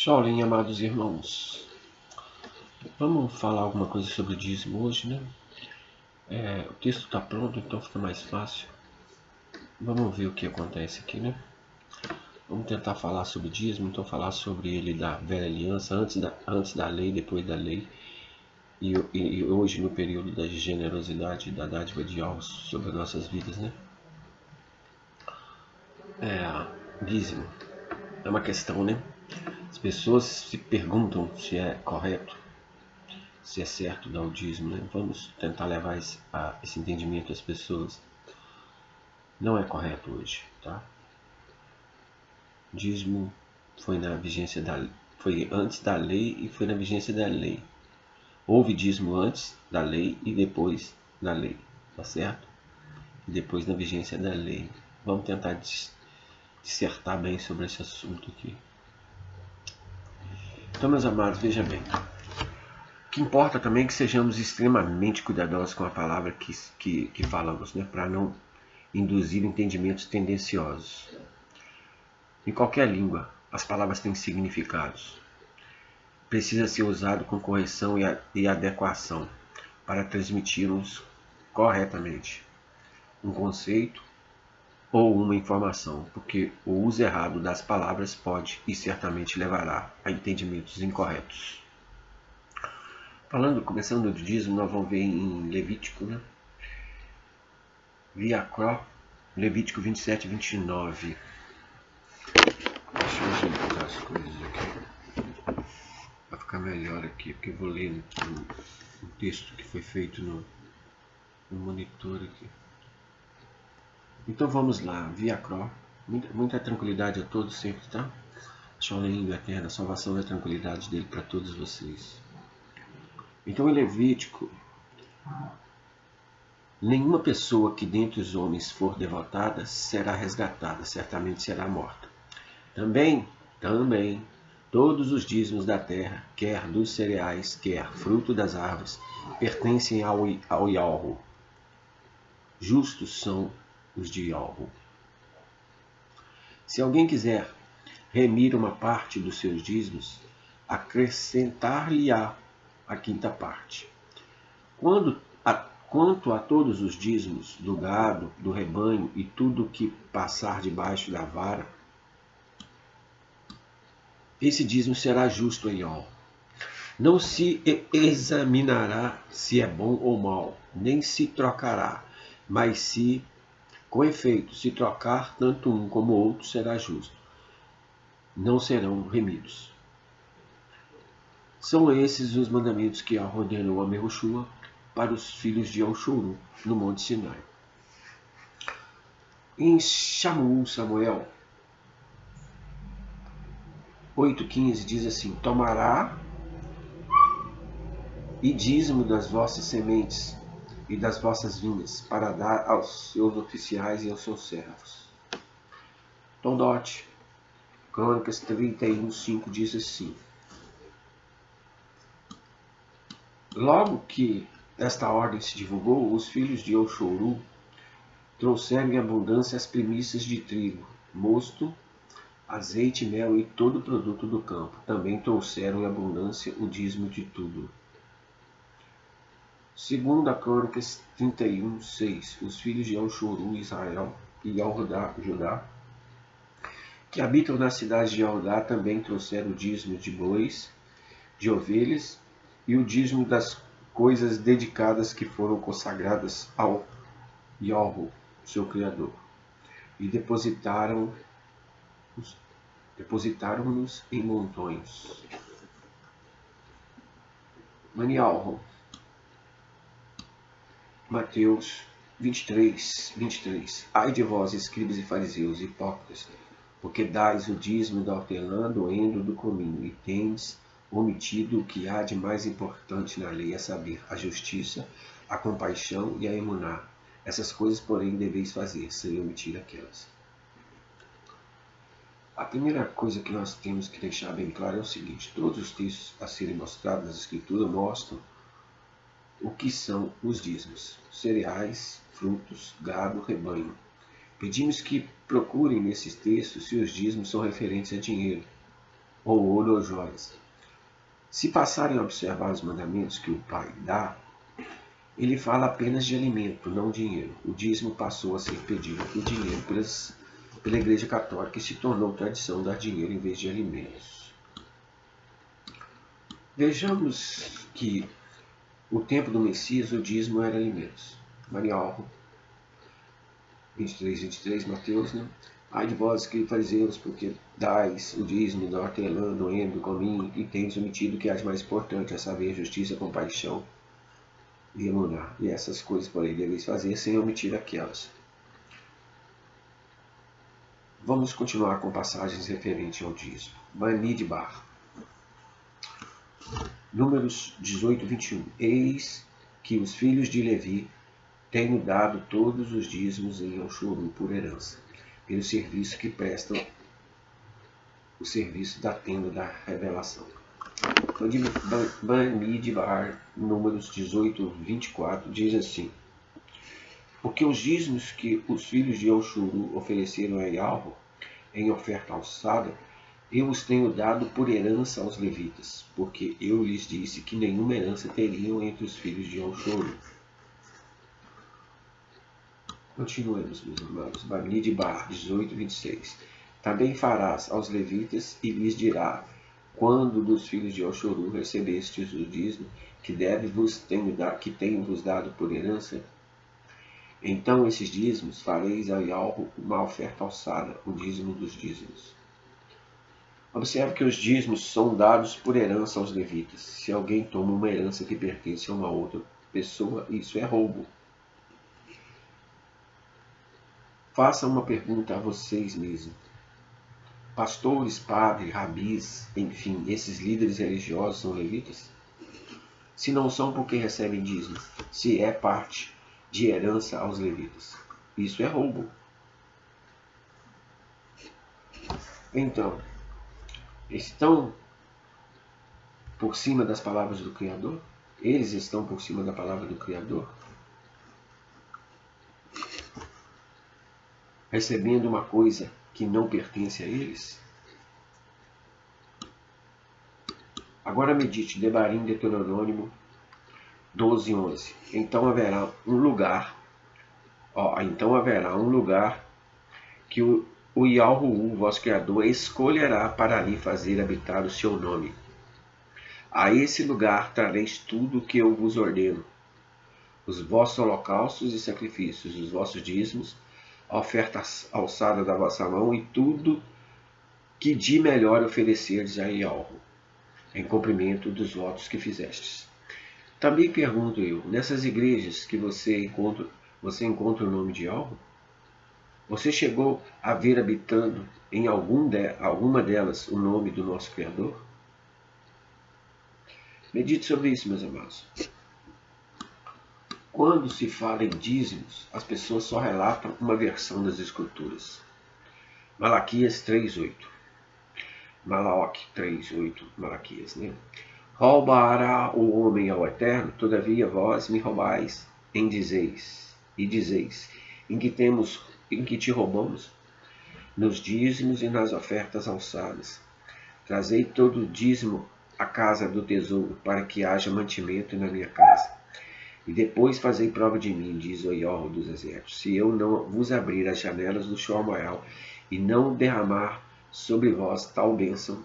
Shaolin, amados irmãos, vamos falar alguma coisa sobre o dízimo hoje, né? O texto está pronto, então fica mais fácil. Vamos ver o que acontece aqui, né? Vamos tentar falar sobre o dízimo, então falar sobre ele da velha aliança, antes da lei, depois da lei, e hoje no período da generosidade, da dádiva de alvos sobre as nossas vidas, né? Dízimo é uma questão, né? As pessoas se perguntam se é correto, se é certo dar o dízimo, né? Vamos tentar levar esse entendimento às pessoas. Não é correto hoje, tá? Dízimo foi na vigência foi antes da lei e foi na vigência da lei. Houve dízimo antes da lei e depois da lei, tá certo? E depois na vigência da lei. Vamos tentar dissertar bem sobre esse assunto aqui. Então, meus amados, veja bem. O que importa também é que sejamos extremamente cuidadosos com a palavra que falamos, né? Para não induzir entendimentos tendenciosos. Em qualquer língua, as palavras têm significados. Precisa ser usado com correção e adequação para transmitirmos corretamente um conceito ou uma informação, porque o uso errado das palavras pode e certamente levará a entendimentos incorretos. Começando do dízimo, nós vamos ver em Levítico, né? Viacró, Levítico 27 e 29. Deixa eu ajeitar as coisas aqui. Vai ficar melhor aqui, porque eu vou ler um texto que foi feito no monitor aqui. Então vamos lá, Viacró. Muita tranquilidade a todos sempre, tá? Shaolin eterna, a salvação e a tranquilidade dele para todos vocês. Então em Levítico, nenhuma pessoa que dentre os homens for devotada será resgatada, certamente será morta. Também, todos os dízimos da terra, quer dos cereais, quer fruto das árvores, pertencem ao Yahweh. Justos são os de Yahweh. Se alguém quiser remir uma parte dos seus dízimos, acrescentar-lhe-á a quinta parte. Quanto a todos os dízimos do gado, do rebanho e tudo que passar debaixo da vara, esse dízimo será justo em Yahweh. Não se examinará se é bom ou mal, nem se trocará, mas se, com efeito, se trocar, tanto um como o outro será justo. Não serão remidos. São esses os mandamentos que Yahweh ordenou a Mehoshua para os filhos de Elshuru, no Monte Sinai. Em Samuel 8,15 diz assim: tomará e dízimo das vossas sementes e das vossas vinhas, para dar aos seus oficiais e aos seus servos. Tondote, Crônicas 31:5 diz assim: logo que esta ordem se divulgou, os filhos de Elshuru trouxeram em abundância as primícias de trigo, mosto, azeite, mel e todo o produto do campo. Também trouxeram em abundância o dízimo de tudo. Segundo a Crônicas 31:6, os filhos de Elshuru, Israel e Judá, que habitam na cidade de Judá, também trouxeram o dízimo de bois, de ovelhas e o dízimo das coisas dedicadas que foram consagradas ao Yahweh, seu Criador, e depositaram-nos em montões. Manialro, Mateus 23:23. Ai de vós, escribas e fariseus, hipócritas, porque dais o dízimo da hortelã, do endro, do cominho, e tens omitido o que há de mais importante na lei, a saber, a justiça, a compaixão e a emuná. Essas coisas, porém, deveis fazer, sem omitir aquelas. A primeira coisa que nós temos que deixar bem claro é o seguinte: todos os textos a serem mostrados nas Escrituras mostram o que são os dízimos: cereais, frutos, gado, rebanho. Pedimos que procurem nesses textos se os dízimos são referentes a dinheiro ou ouro ou joias. Se passarem a observar os mandamentos que o Pai dá, ele fala apenas de alimento, não dinheiro. O dízimo passou a ser pedido por dinheiro pela Igreja Católica e se tornou tradição dar dinheiro em vez de alimentos. Vejamos que no tempo do Messias o dízimo era alimentos. Marial 23, Mateus, né? Ai de vós que fariseus, porque dais o dízimo da hortelã, do endo, do cominho, e tendes omitido o que há de mais importante, a saber, justiça, compaixão e emunar. E essas coisas, porém, deveis fazer sem omitir aquelas. Vamos continuar com passagens referentes ao dízimo. Bamidbar. Números 18, 21. Eis que os filhos de Levi tenho dado todos os dízimos em Elchuru por herança, pelo serviço que prestam, o serviço da tenda da revelação. Bamidbar, Números 18, 24, diz assim: porque os dízimos que os filhos de Elchuru ofereceram a Yahweh em oferta alçada, eu os tenho dado por herança aos levitas, porque eu lhes disse que nenhuma herança teriam entre os filhos de Elchuru. Continuemos, meus amados. Bamidbar 18, 26. Também farás aos levitas e lhes dirá: quando dos filhos de Elchuru recebestes o dízimo que tenho-vos dado por herança, então esses dízimos fareis a Yahweh uma oferta alçada, o dízimo dos dízimos. Observe que os dízimos são dados por herança aos levitas. Se alguém toma uma herança que pertence a uma outra pessoa, isso é roubo. Faça uma pergunta a vocês mesmos. Pastores, padres, rabis, enfim, esses líderes religiosos são levitas? Se não são, por que recebem dízimo? Se é parte de herança aos levitas. Isso é roubo. Então, estão por cima das palavras do Criador? Eles estão por cima da palavra do Criador? Recebendo uma coisa que não pertence a eles? Agora medite, Devarim, Deuteronômio 12, 11. Então haverá um lugar que o Yahweh, vosso Criador, escolherá para ali fazer habitar o seu nome. A esse lugar trareis tudo o que eu vos ordeno, os vossos holocaustos e sacrifícios, os vossos dízimos, a oferta alçada da vossa mão e tudo que de melhor oferecerdes a Yahweh, em cumprimento dos votos que fizestes. Também pergunto eu, nessas igrejas que você encontra o nome de Yahweh? Você chegou a ver habitando em alguma delas o nome do nosso Criador? Medite sobre isso, meus amados. Quando se fala em dízimos, as pessoas só relatam uma versão das Escrituras. Malaquias 3:8. Malaoque 3:8, Malaquias, né? Roubará o homem ao Eterno, todavia vós me roubais, dizeis, em que te roubamos? Nos dízimos e nas ofertas alçadas. Trazei todo o dízimo à casa do tesouro, para que haja mantimento na minha casa. E depois fazei prova de mim, diz o Yahweh dos exércitos, se eu não vos abrir as janelas do Shomayal e não derramar sobre vós tal bênção,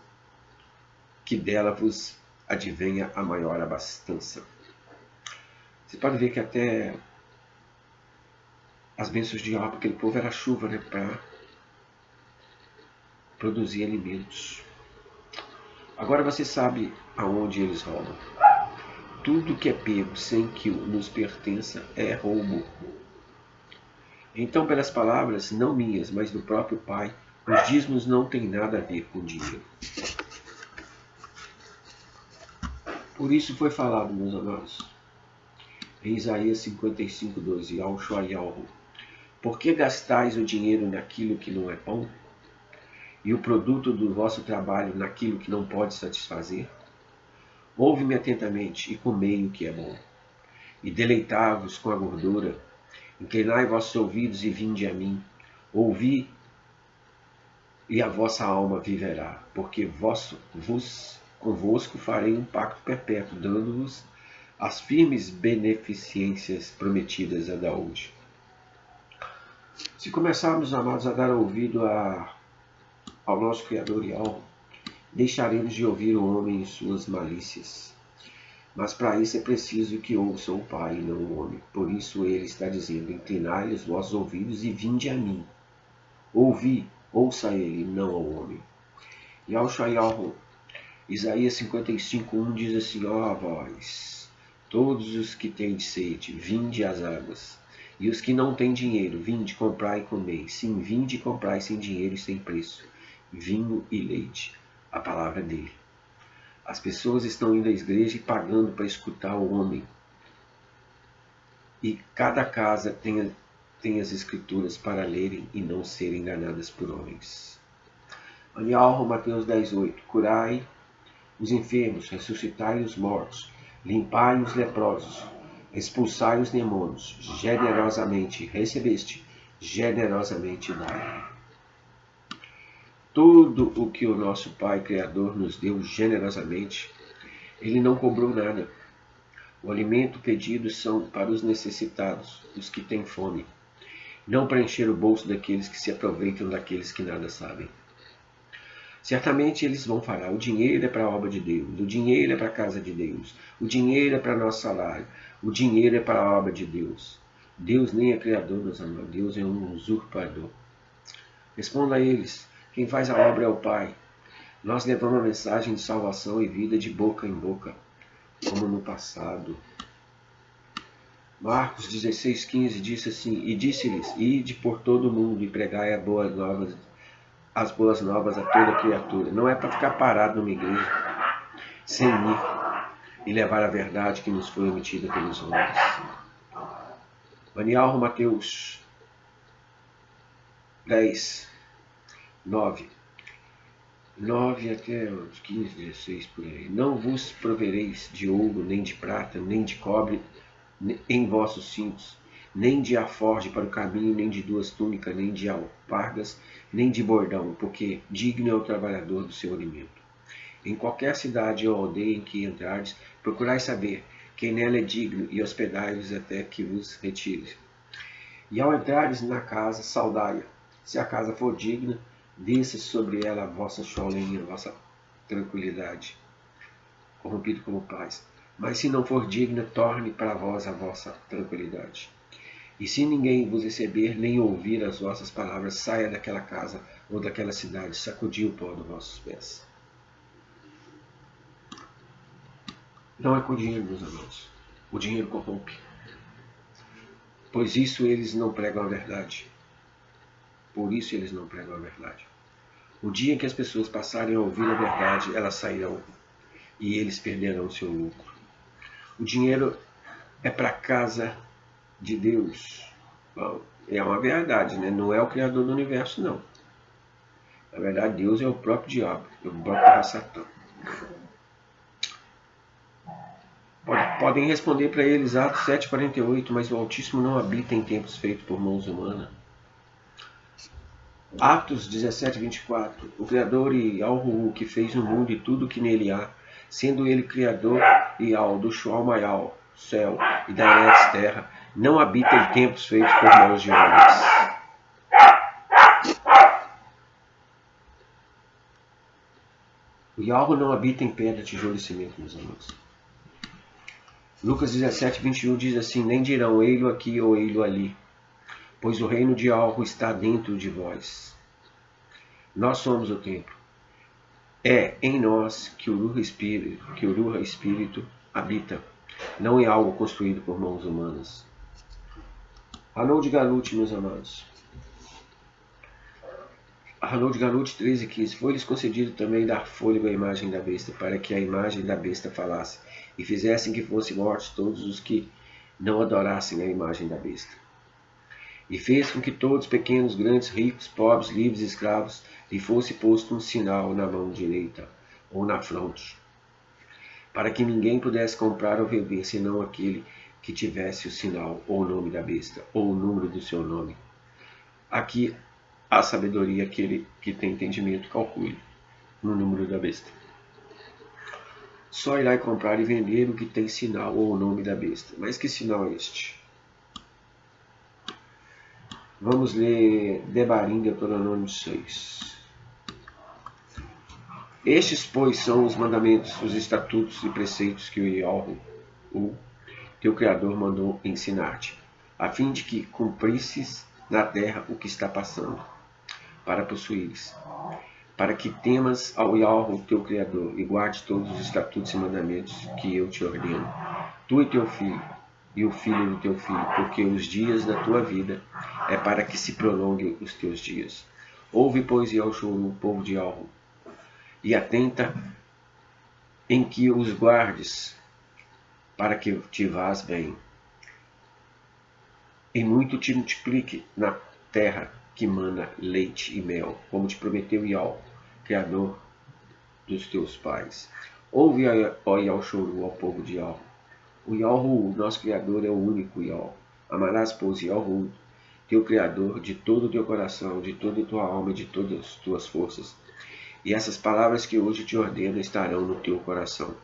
que dela vos advenha a maior abastança. Você pode ver que até as bênçãos de Yahweh, aquele povo era chuva, né, para produzir alimentos. Agora você sabe aonde eles roubam. Tudo que é pego sem que nos pertença é roubo. Então, pelas palavras, não minhas, mas do próprio Pai, os dízimos não têm nada a ver com dinheiro. Por isso foi falado, meus amados, em Isaías 55:12, ao Shoayalhu: por que gastais o dinheiro naquilo que não é pão, e o produto do vosso trabalho naquilo que não pode satisfazer? Ouve-me atentamente e comei o que é bom, e deleitai-vos com a gordura. Inclinai vossos ouvidos e vinde a mim. Ouvi e a vossa alma viverá, porque convosco farei um pacto perpétuo, dando-vos as firmes beneficências prometidas a Daúde. Se começarmos, amados, a dar ouvido ao nosso Criador e alvo, deixaremos de ouvir o homem em suas malícias. Mas para isso é preciso que ouçam o Pai e não o homem. Por isso ele está dizendo: inclinai os vossos ouvidos e vinde a mim. Ouvi, ouça ele, não ao homem. Yahshua, Isaías 55:1 diz assim: ó vós, todos os que têm sede, vinde às águas. E os que não têm dinheiro, vinde, comprai e comei. Sim, vinde e comprai sem dinheiro e sem preço, vinho e leite. A palavra dele. As pessoas estão indo à igreja e pagando para escutar o homem. E cada casa tem as escrituras para lerem e não serem enganadas por homens. Anialro, Mateus 10:8. Curai os enfermos, ressuscitai os mortos, limpai os leprosos, expulsai os demônios. Generosamente recebeste, generosamente dai. Tudo o que o nosso Pai Criador nos deu generosamente, ele não cobrou nada. O alimento pedido são para os necessitados, os que têm fome, não para encher o bolso daqueles que se aproveitam daqueles que nada sabem. Certamente eles vão falar: o dinheiro é para a obra de Deus, o dinheiro é para a casa de Deus, o dinheiro é para nosso salário, o dinheiro é para a obra de Deus. Deus nem é criador, meus amados, Deus é um usurpador. Responda a eles: quem faz a obra é o Pai. Nós levamos a mensagem de salvação e vida de boca em boca, como no passado. Marcos 16:15 disse assim: e disse-lhes: ide por todo o mundo e pregai as boas novas a toda criatura. Não é para ficar parado numa igreja sem ir e levar a verdade que nos foi omitida pelos homens. Anialro, Mateus 10:9 até 15, 16 por aí. Não vos provereis de ouro, nem de prata, nem de cobre em vossos cintos, nem de alforje para o caminho, nem de 2 túnicas, nem de alpargas, nem de bordão, porque digno é o trabalhador do seu alimento. Em qualquer cidade ou aldeia em que entrardes, procurai saber quem nela é digno, e hospedai-vos até que vos retire. E ao entrares na casa, saudai-a. Se a casa for digna, desça sobre ela a vossa cholém e a vossa tranquilidade, corrompido como paz. Mas se não for digna, torne para vós a vossa tranquilidade. E se ninguém vos receber, nem ouvir as vossas palavras, saia daquela casa ou daquela cidade, sacudi o pó dos vossos pés. Não é com dinheiro, meus amados. O dinheiro corrompe. Pois isso eles não pregam a verdade. Por isso eles não pregam a verdade. O dia em que as pessoas passarem a ouvir a verdade, elas sairão e eles perderão seu lucro. O dinheiro é para a casa de Deus. Bom, é uma verdade, né? Não é o Criador do universo, não. Na verdade, Deus é o próprio diabo, é o próprio Satã. Podem responder para eles, Atos 7:48, mas o Altíssimo não habita em templos feitos por mãos humanas. Atos 17:24, o Criador e Al-Hu, que fez o mundo e tudo o que nele há, sendo ele Criador e Al, do Shual Maial, céu, e da Eretz, terra, não habita em templos feitos por mãos de homens. O Yahweh não habita em pedra, tijolo e cimento, meus amigos. Lucas 17:21 diz assim: nem dirão ele aqui ou ele ali, pois o reino de Yahweh está dentro de vós. Nós somos o templo. É em nós que o Ruha Espírito habita, não é algo construído por mãos humanas. Arnold Galut, meus amados. Arnold Galut 13:15. Foi-lhes concedido também dar fôlego à imagem da besta, para que a imagem da besta falasse, e fizessem que fossem mortos todos os que não adorassem a imagem da besta. E fez com que todos, pequenos, grandes, ricos, pobres, livres, escravos, lhe fosse posto um sinal na mão direita ou na fronte, para que ninguém pudesse comprar ou vender, senão aquele que tivesse o sinal, ou o nome da besta, ou o número do seu nome. Aqui a sabedoria aquele que tem entendimento calcule no número da besta. Só irá comprar e vender o que tem sinal ou o nome da besta. Mas que sinal é este? Vamos ler Devarim, Deuteronômio 6. Estes, pois, são os mandamentos, os estatutos e preceitos que o Yahweh, o teu Criador, mandou ensinar-te, a fim de que cumprisses na terra o que está passando, para possuíres, para que temas ao Yahweh, teu Criador, e guardes todos os estatutos e mandamentos que eu te ordeno, tu e teu filho, e o filho do teu filho, porque os dias da tua vida é para que se prolonguem os teus dias. Ouve, pois, Yahushua, o povo de Yahweh, e atenta em que os guardes, para que te vás bem, e muito te multiplique na terra que mana leite e mel, como te prometeu Yahweh, Criador dos teus pais. Ouve, ó Yahushua, ao povo de Yahweh. O Yahweh, nosso Criador, é o único Yahweh. Amarás, pois, Yahweh, teu Criador, de todo o teu coração, de toda a tua alma e de todas as tuas forças. E essas palavras que hoje te ordeno estarão no teu coração.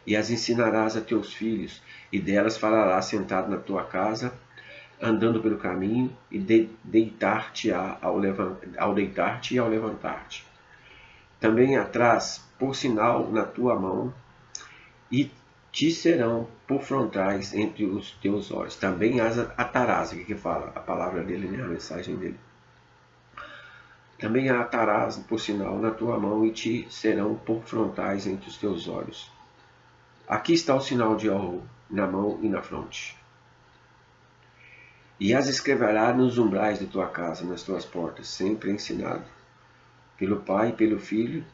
E as ensinarás a teus filhos, e delas falarás sentado na tua casa, andando pelo caminho, e deitar-te ao deitar-te e ao levantar-te. Também atrás, por sinal na tua mão, e te serão por frontais entre os teus olhos. Também as atarás, o que fala? A palavra dele, né? A mensagem dele. Também a atarás por sinal na tua mão e te serão por frontais entre os teus olhos. Aqui está o sinal de Yahweh, na mão e na fronte. E as escreverá nos umbrais de tua casa, nas tuas portas, sempre ensinado, pelo Pai e pelo Filho,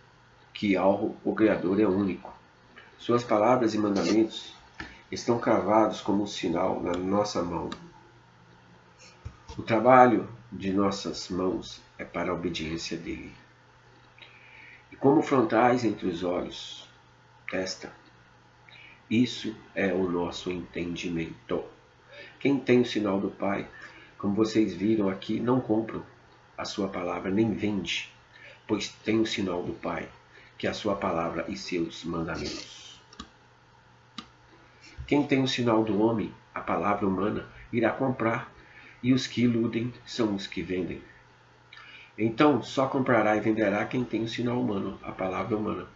que Yahweh, o Criador, é único. Suas palavras e mandamentos estão cravados como um sinal na nossa mão. O trabalho de nossas mãos é para a obediência dele. E como frontais entre os olhos, isso é o nosso entendimento. Quem tem o sinal do Pai, como vocês viram aqui, não compram a sua palavra, nem vende, pois tem o sinal do Pai, que é a sua palavra e seus mandamentos. Quem tem o sinal do homem, a palavra humana, irá comprar, e os que iludem são os que vendem. Então, só comprará e venderá quem tem o sinal humano, a palavra humana.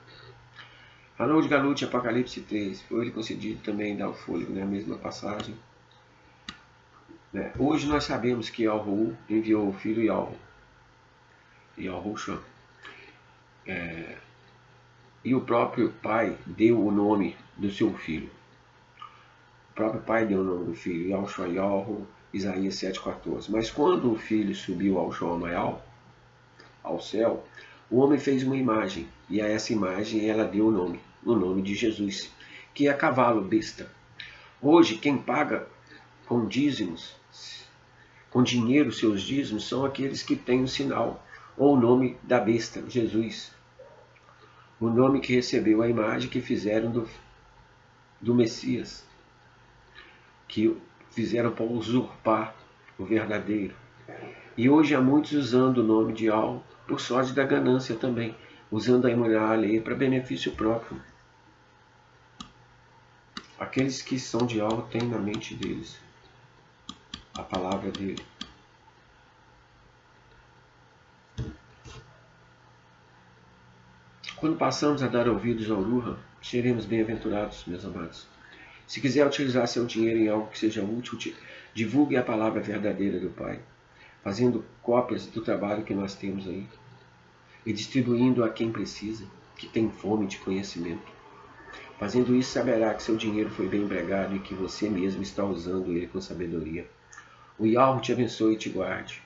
Harold Galut, Apocalipse 3, foi-lhe concedido também dar o fôlego, né? A mesma passagem. Hoje nós sabemos que Yahweh enviou o filho Yahushua, e o próprio Pai deu o nome do seu filho. O próprio Pai deu o nome do filho, Yahushua Yahweh, Isaías 7,14. Mas quando o filho subiu ao Shomayal, ao céu, o homem fez uma imagem, e a essa imagem ela deu o nome de Jesus, que é cavalo, besta. Hoje, quem paga com dízimos, com dinheiro seus dízimos, são aqueles que têm o sinal, ou o nome da besta, Jesus. O nome que recebeu a imagem que fizeram do Messias, que fizeram para usurpar o verdadeiro. E hoje há muitos usando o nome de algo por sorte da ganância também, usando a imagem alheia para benefício próprio. Aqueles que são de algo têm na mente deles a palavra dele. Quando passamos a dar ouvidos ao Ruha, seremos bem-aventurados, meus amados. Se quiser utilizar seu dinheiro em algo que seja útil, divulgue a palavra verdadeira do Pai, fazendo cópias do trabalho que nós temos aí e distribuindo a quem precisa, que tem fome de conhecimento. Fazendo isso, saberá que seu dinheiro foi bem empregado e que você mesmo está usando ele com sabedoria. O Yahweh te abençoe e te guarde.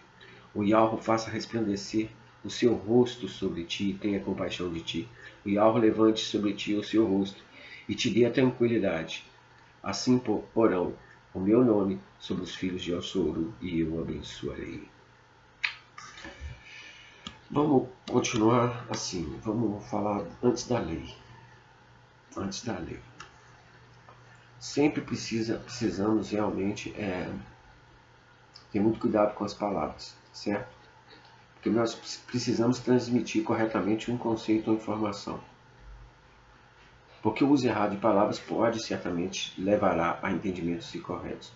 O Yahweh faça resplandecer o seu rosto sobre ti e tenha compaixão de ti. O Yahweh levante sobre ti o seu rosto e te dê a tranquilidade. Assim porão o meu nome sobre os filhos de Osoro e eu o abençoarei. Vamos continuar assim, vamos falar antes da lei. Antes da lei. Sempre precisamos realmente ter muito cuidado com as palavras, certo? que nós precisamos transmitir corretamente um conceito ou informação. Porque o uso errado de palavras pode, certamente, levará a entendimentos incorretos.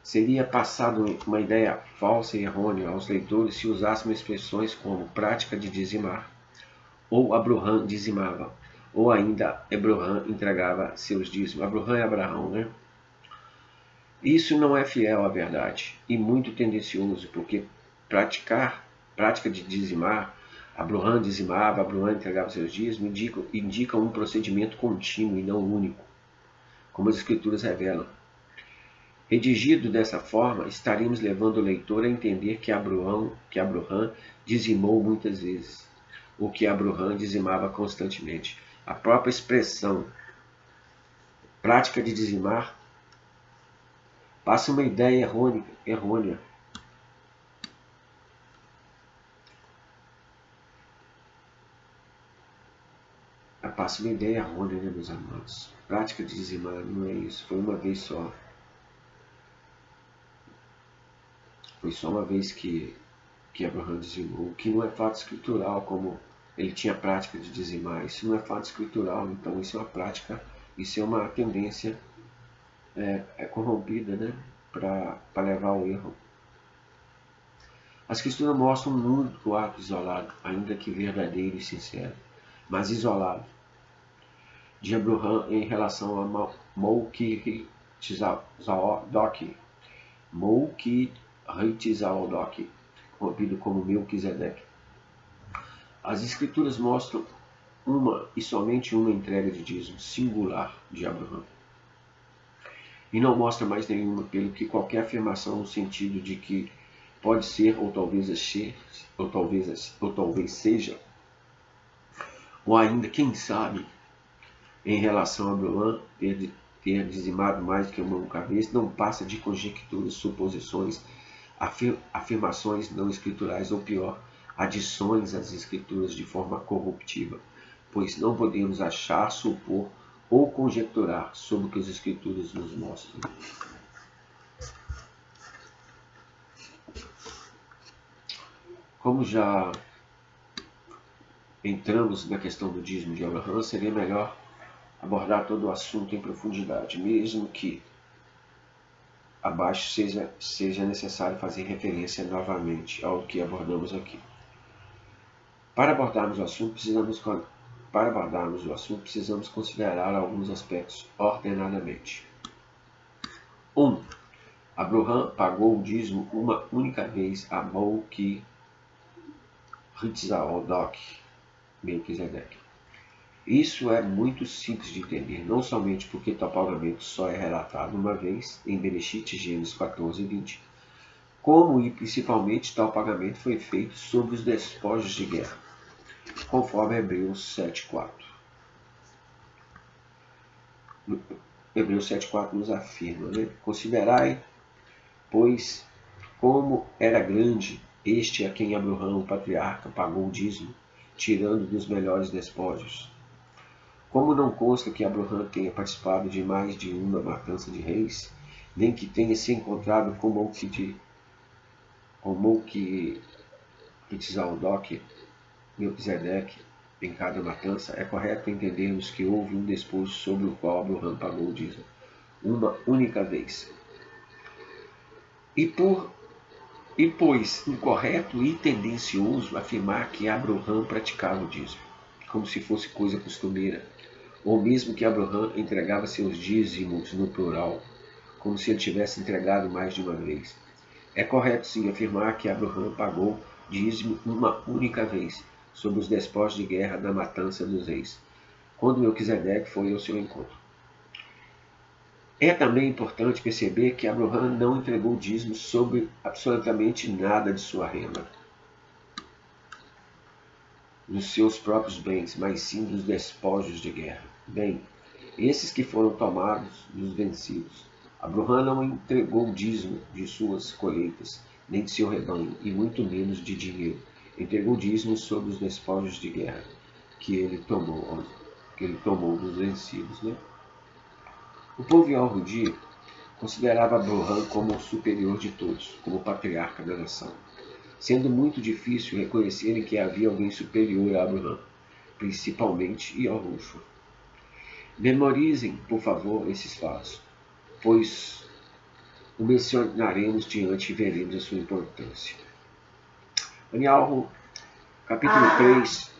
Seria passado uma ideia falsa e errônea aos leitores se usássemos expressões como prática de dizimar, ou Abraham dizimava, ou ainda Abraham entregava seus dízimos. Abraham é Abraão, né? Isso não é fiel à verdade e muito tendencioso, porque prática de dizimar, Abraham dizimava, Abraham entregava seus dízimos, indica um procedimento contínuo e não único, como as Escrituras revelam. Redigido dessa forma, estaríamos levando o leitor a entender que Abraham dizimou muitas vezes, ou que Abraham dizimava constantemente. A própria expressão prática de dizimar passa uma ideia errônea. Passa uma ideia errônea, né, meus amados? Prática de dizimar não é isso, foi uma vez só. Foi só uma vez que Abraham dizimou, que não é fato escritural, como ele tinha prática de dizimar. Isso não é fato escritural, então isso é uma prática, isso é uma tendência corrompida, né, para levar ao erro. A Escritura mostra um único ato isolado, ainda que verdadeiro e sincero, mas isolado, de Abraham em relação a Melquisedeque, corrompido como Melquisedeque. As Escrituras mostram uma e somente uma entrega de dízimo singular de Abraham. E não mostra mais nenhuma, pelo que qualquer afirmação no sentido de que pode ser, ou talvez seja, ou ainda, quem sabe, em relação a Abraham ter dizimado mais do que uma única vez, não passa de conjecturas, suposições, afirmações não escriturais, ou pior, adições às escrituras de forma corruptiva, pois não podemos achar, supor ou conjecturar sobre o que as escrituras nos mostram. Como já entramos na questão do dízimo de Abraham, seria melhor abordar todo o assunto em profundidade, mesmo que abaixo seja necessário fazer referência novamente ao que abordamos aqui. Para abordarmos o assunto, precisamos considerar alguns aspectos ordenadamente. 1. Abraham pagou o dízimo uma única vez a Melquisedeque. Isso é muito simples de entender, não somente porque tal pagamento só é relatado uma vez, em Bereshit, Gênesis 14 e 20, como e principalmente tal pagamento foi feito sobre os despojos de guerra, conforme Hebreus 7,4. Hebreus 7,4 nos afirma, né? Considerai, pois, como era grande este a quem Abraham, o patriarca, pagou o dízimo, tirando dos melhores despojos. Como não consta que Abraham tenha participado de mais de uma matança de reis, nem que tenha se encontrado com Melquisedeque em cada matança, é correto entendermos que houve um despojo sobre o qual Abraham pagou o dízimo, uma única vez. E pois incorreto e tendencioso afirmar que Abraham praticava o dízimo, como se fosse coisa costumeira, ou mesmo que Abraham entregava seus dízimos no plural, como se ele tivesse entregado mais de uma vez. É correto sim afirmar que Abraham pagou dízimo uma única vez, sobre os despojos de guerra da matança dos reis, quando Melquisedeque foi ao seu encontro. É também importante perceber que Abraham não entregou dízimo sobre absolutamente nada de sua renda, dos seus próprios bens, mas sim dos despojos de guerra. Bem, esses que foram tomados dos vencidos. Abraham não entregou dízimo de suas colheitas, nem de seu rebanho, e muito menos de dinheiro. Entregou dízimo sobre os despojos de guerra que ele tomou dos vencidos. Né? O povo judio considerava Abraham como o superior de todos, como patriarca da nação. sendo muito difícil reconhecerem que havia alguém superior a Abraham, principalmente Yahushua. Memorizem, por favor, esses fatos, pois o mencionaremos diante e veremos a sua importância. Anialro, capítulo 3,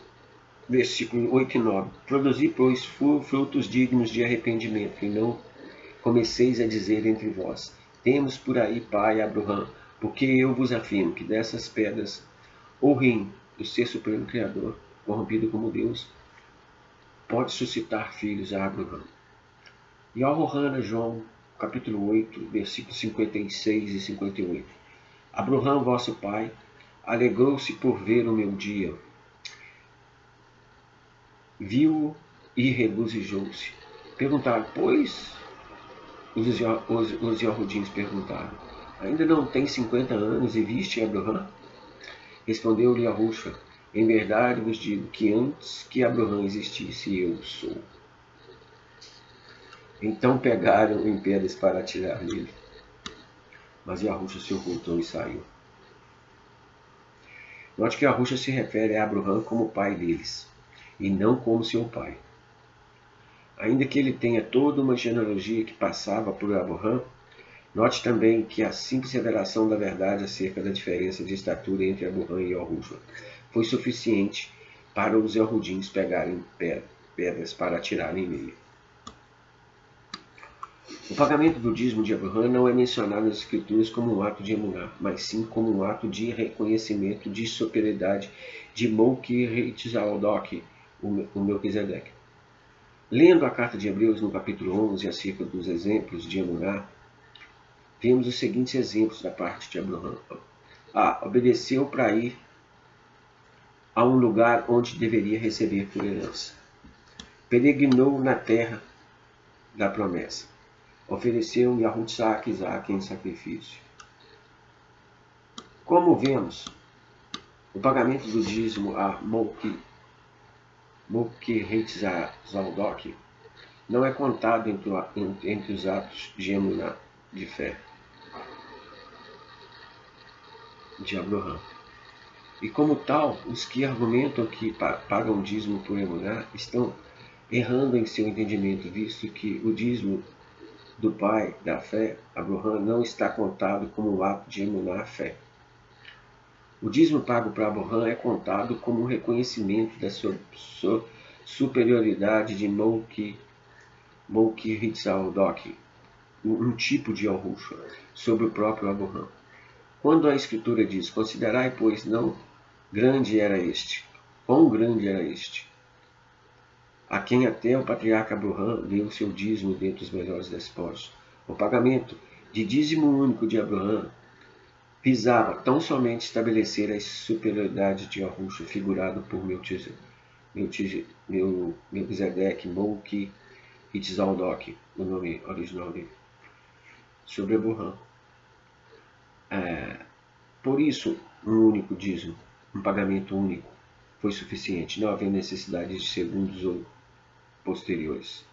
versículo 8 e 9. Produzi, pois, frutos dignos de arrependimento, e não comeceis a dizer entre vós: temos por aí pai Abraham, porque eu vos afirmo que dessas pedras, o rim, o ser supremo Criador, corrompido como Deus, pode suscitar filhos a Abraham. E Al-Rohana, João, capítulo 8, versículos 56 e 58. Abraham, vosso pai, alegrou-se por ver o meu dia. Viu-o e regozijou-se. Perguntaram, pois, os Yahudins perguntaram, ainda não tem 50 anos e viste Abraham? Respondeu-lhe Yahushua, em verdade vos digo que antes que Abraham existisse, eu sou. Então pegaram em pedras para atirar nele. Mas Yahushua se ocultou e saiu. Note que Yahushua se refere a Abraham como pai deles, e não como seu pai. Ainda que ele tenha toda uma genealogia que passava por Abraham, note também que a simples revelação da verdade acerca da diferença de estatura entre Abraham e Yahushua foi suficiente para os Yahudins pegarem pedras para atirarem nele. O pagamento do dízimo de Abraham não é mencionado nas Escrituras como um ato de emuná, mas sim como um ato de reconhecimento de superioridade de Melquisedec, o Melquisedeque. Lendo a carta de Hebreus no capítulo 11 acerca dos exemplos de emuná, vemos os seguintes exemplos da parte de Abraham. A. Obedeceu para ir a um lugar onde deveria receber por herança. Peregrinou na terra da promessa. Ofereceu Yahutzak Isaac em sacrifício. Como vemos, o pagamento do dízimo a Melquisedec não é contado entre os atos de emuná, de fé, de Abraham. E como tal, os que argumentam que pagam dízimo por emuná estão errando em seu entendimento, visto que o dízimo do pai da fé, Abraham, não está contado como um ato de emuná, fé. O dízimo pago para Abraham é contado como um reconhecimento da sua superioridade de Melquisedec, um tipo de Yahushua, sobre o próprio Abraham. Quando a Escritura diz, considerai, pois, não grande era este, quão grande era este, a quem até o patriarca Abraham deu o seu dízimo dentre os melhores despojos. O pagamento de dízimo único de Abraham visava tão somente estabelecer a superioridade de Yahushua, figurado por Melquisedeque, Melquisedec, o nome original dele, sobre Abraham. Por isso, um único dízimo, um pagamento único, foi suficiente, não havia necessidade de segundos ou posteriores.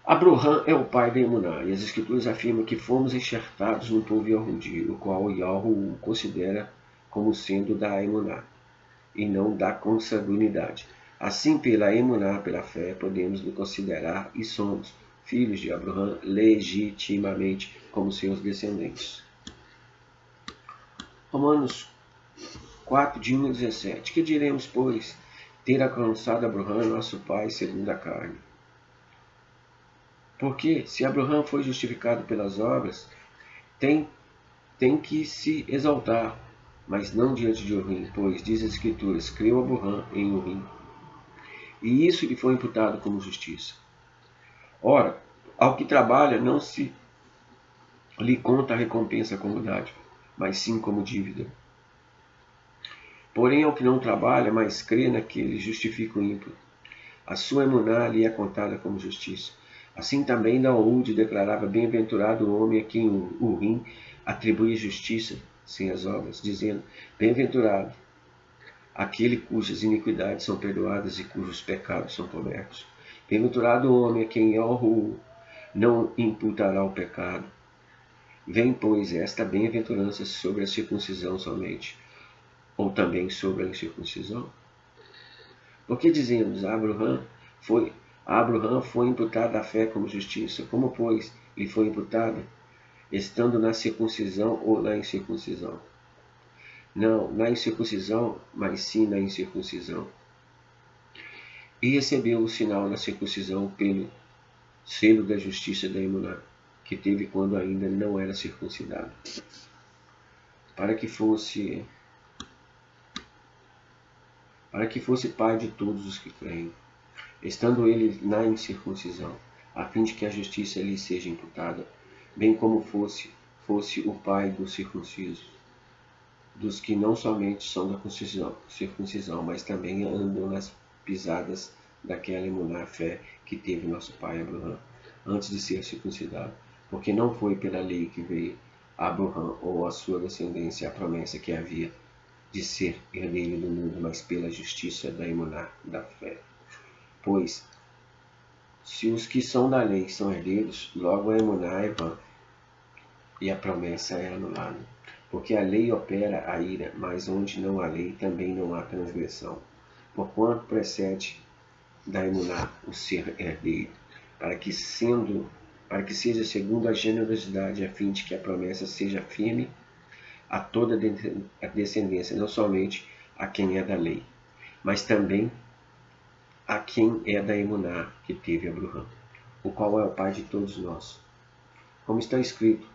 Abraham é o pai da emuná, e as Escrituras afirmam que fomos enxertados no povo Yahudi, o qual Yahu considera como sendo da emuná, e não da consanguinidade. Assim, pela emuná, pela fé, podemos nos considerar e somos filhos de Abraham legitimamente como seus descendentes. Romanos 4, de 1 a 17. Que diremos, pois, ter alcançado Abraham, nosso pai, segundo a carne? Porque, se Abraham foi justificado pelas obras, tem que se exaltar, mas não diante de Urim, pois, diz as Escrituras, creu Abraham em Urim, e isso lhe foi imputado como justiça. Ora, ao que trabalha não se lhe conta a recompensa como dádiva, mas sim como dívida. Porém, ao que não trabalha, mas crê naquele justifica o ímpio, a sua emuná lhe é contada como justiça. Assim também Daúde declarava, bem-aventurado o homem a quem o Urim atribui justiça sem as obras, dizendo, bem-aventurado aquele cujas iniquidades são perdoadas e cujos pecados são cobertos. Bem-aventurado o homem a quem Yahu não imputará o pecado, Vem, pois, esta bem-aventurança sobre a circuncisão somente, ou também sobre a incircuncisão? Porque dizemos, a Abraham foi imputada a fé como justiça. Como, pois, lhe foi imputada? Estando na circuncisão ou na incircuncisão? Não, na incircuncisão, mas sim na incircuncisão. E recebeu o sinal da circuncisão pelo selo da justiça da Emuná, que teve quando ainda não era circuncidado, para que fosse pai de todos os que creem, estando ele na incircuncisão, a fim de que a justiça lhe seja imputada, bem como fosse o pai dos circuncisos, dos que não somente são da circuncisão, mas também andam nas pisadas daquela emuná fé que teve nosso pai Abraão, antes de ser circuncidado, porque não foi pela lei que veio a Abraão ou a sua descendência a promessa que havia de ser herdeiro do mundo, mas pela justiça da emuná da fé. Pois, se os que são da lei são herdeiros, logo a emuná é vã, e a promessa é anulada. Porque a lei opera a ira, mas onde não há lei também não há transgressão. Porquanto precede da emuná o ser herdeiro, para que seja segundo a generosidade, a fim de que a promessa seja firme a toda a descendência, não somente a quem é da lei, mas também a quem é da emuná que teve Abraão, o qual é o pai de todos nós. Como está escrito,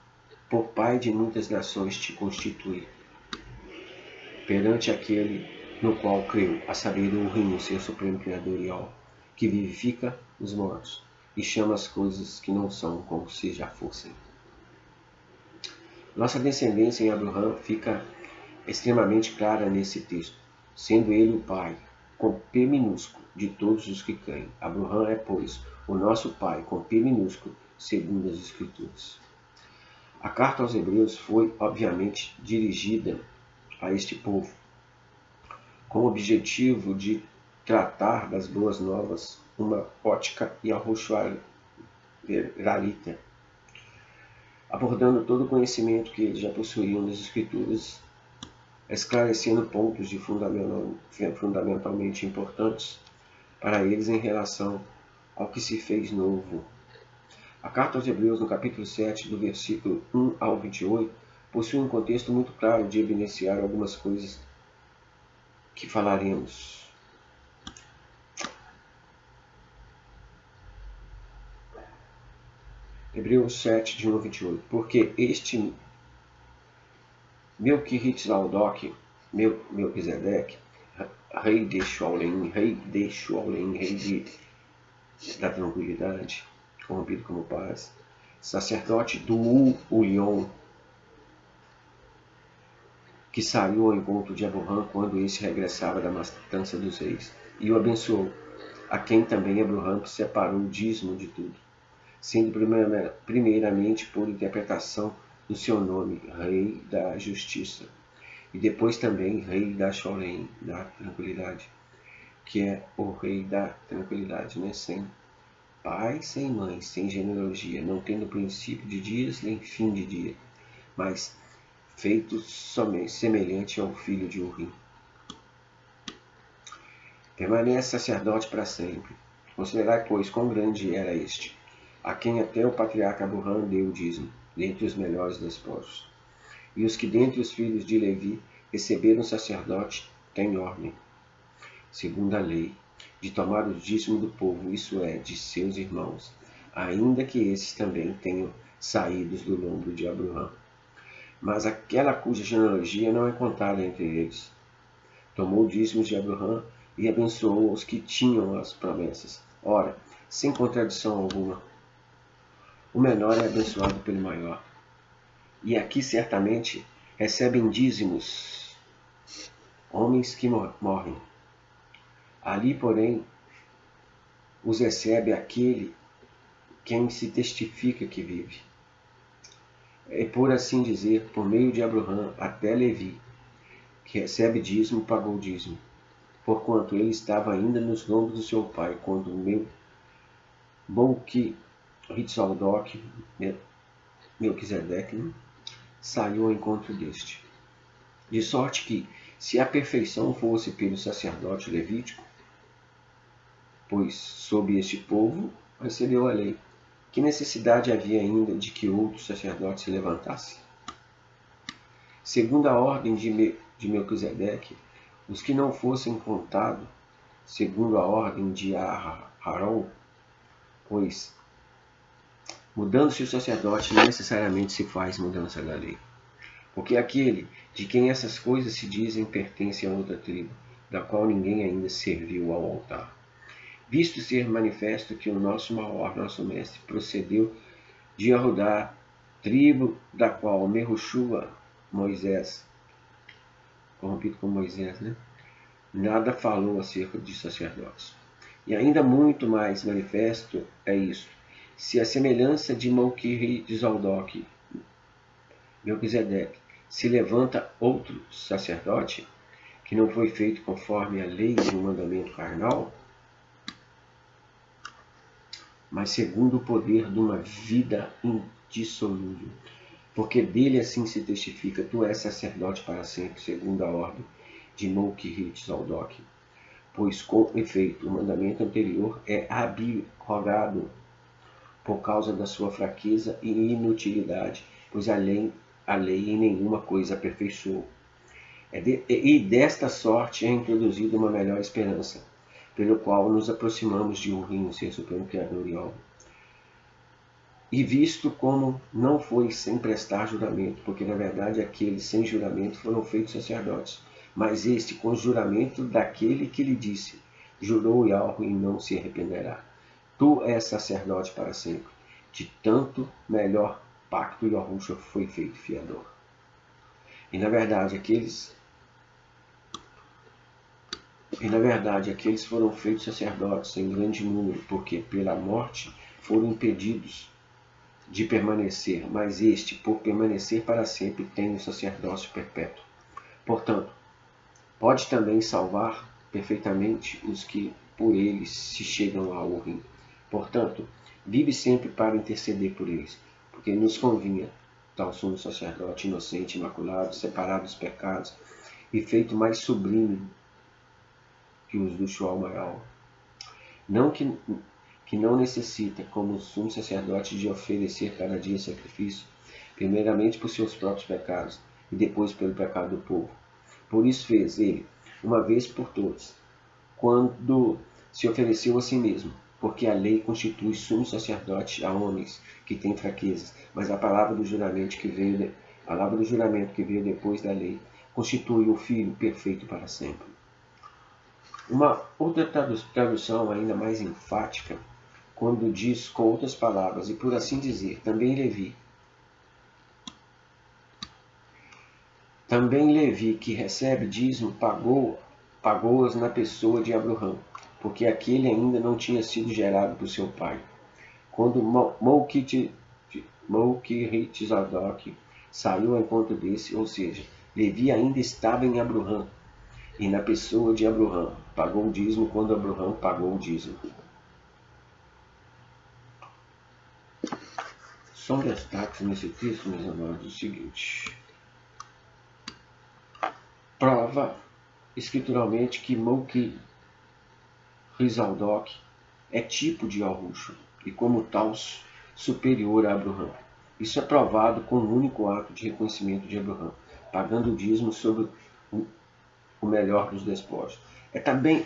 por pai de muitas nações te constituí, perante aquele no qual creu, a saber, o Reino, seu supremo Criador e all, que vivifica os mortos e chama as coisas que não são como se já fossem. Nossa descendência em Abraão fica extremamente clara nesse texto, sendo ele o pai, com P minúsculo, de todos os que creem. Abraão é, pois, o nosso pai, com P minúsculo, segundo as Escrituras. A carta aos Hebreus foi, obviamente, dirigida a este povo, com o objetivo de tratar das boas novas uma ótica e arroxoarita, abordando todo o conhecimento que eles já possuíam das Escrituras, esclarecendo pontos fundamentalmente importantes para eles em relação ao que se fez novo. A carta aos Hebreus, no capítulo 7, do versículo 1 ao 28, possui um contexto muito claro de evidenciar algumas coisas que falaremos. Hebreus 7, de 1 a 28. Porque este Melquisedeque, rei de Shaolin, rei da tranquilidade, corrompido como paz, sacerdote do Ulion, que saiu ao encontro de Abraão quando este regressava da matança dos reis, e o abençoou, a quem também Abraão separou o dízimo de tudo, sendo primeiramente por interpretação do seu nome, Rei da Justiça, e depois também Rei da Shaolin, da Tranquilidade, que é o Rei da Tranquilidade, né? Sem pai, sem mãe, sem genealogia, não tendo princípio de dias nem fim de dia, mas feito somente semelhante ao filho de Urim. Permanece sacerdote para sempre. Considerai, pois, quão grande era este, a quem até o patriarca Abraão deu o dízimo, dentre os melhores despojos. E os que dentre os filhos de Levi receberam o sacerdote têm ordem, segundo a lei, de tomar o dízimo do povo, isso é, de seus irmãos, ainda que esses também tenham saídos do lombo de Abraão. Mas aquela cuja genealogia não é contada entre eles, tomou o dízimo de Abraão e abençoou os que tinham as promessas. Ora, sem contradição alguma, o menor é abençoado pelo maior. E aqui certamente recebem dízimos homens que morrem. Ali, porém, os recebe aquele quem se testifica que vive. É, por assim dizer, por meio de Abraão até Levi, que recebe dízimo, pagou dízimo, porquanto ele estava ainda nos lombos do seu pai, quando o Melquisedeque saiu ao encontro deste. De sorte que, se a perfeição fosse pelo sacerdote levítico, pois sob este povo recebeu a lei, que necessidade havia ainda de que outro sacerdote se levantasse? Segundo a ordem de Melquisedeque, os que não fossem contados, segundo a ordem de Arão, pois, mudando-se o sacerdote, não necessariamente se faz mudança da lei. Porque aquele de quem essas coisas se dizem pertence a outra tribo, da qual ninguém ainda serviu ao altar. Visto ser manifesto que o nosso maior, nosso mestre, procedeu de Yehudá, tribo da qual Mehushua, Moisés, corrompido com Moisés, nada falou acerca de sacerdotes. E ainda muito mais manifesto é isto: se a semelhança de Malquiri de Zaldoque, Melquisedeque, se levanta outro sacerdote, que não foi feito conforme a lei de um mandamento carnal, mas segundo o poder de uma vida indissolúvel. Porque dele assim se testifica: tu és sacerdote para sempre, segundo a ordem de Malquiri Zaldoque. Pois, com efeito, o mandamento anterior é abrogado por causa da sua fraqueza e inutilidade, pois a lei em nenhuma coisa aperfeiçoou. E desta sorte é introduzida uma melhor esperança, pelo qual nos aproximamos de um reino, ser supremo Criador e obra. E visto como não foi sem prestar juramento, porque na verdade aqueles sem juramento foram feitos sacerdotes, mas este com juramento daquele que lhe disse: jurou Yahweh e não se arrependerá. Tu és sacerdote para sempre. De tanto melhor pacto Yahushua foi feito fiador. E na verdade aqueles foram feitos sacerdotes em grande número, porque pela morte foram impedidos de permanecer, mas este, por permanecer para sempre, tem o sacerdócio perpétuo. Portanto, pode também salvar perfeitamente os que por eles se chegam ao reino. Portanto, vive sempre para interceder por eles, porque nos convinha tal sumo sacerdote inocente, imaculado, separado dos pecados e feito mais sublime que os do Shual Maior. Não que não necessita, como sumo sacerdote, de oferecer cada dia sacrifício, primeiramente por seus próprios pecados e depois pelo pecado do povo. Por isso fez ele, uma vez por todas, quando se ofereceu a si mesmo, porque a lei constitui sumo sacerdote a homens que têm fraquezas, mas a palavra do juramento que veio depois da lei constitui o Filho perfeito para sempre. Uma outra tradução ainda mais enfática, quando diz com outras palavras, e por assim dizer, também Levi, que recebe dízimo, pagou-as na pessoa de Abraão, porque aquele ainda não tinha sido gerado por seu pai. Quando Malquirizadok saiu ao encontro desse, ou seja, Levi ainda estava em Abraão, e na pessoa de Abraão pagou o dízimo quando Abraão pagou o dízimo. Só um destaque nesse texto, meus amados, o seguinte: prova escrituralmente que Malquirizadok é tipo de Yahushua e como tal superior a Abraão. Isso é provado com um único ato de reconhecimento de Abraão, pagando o dízimo sobre o melhor dos despojos. Também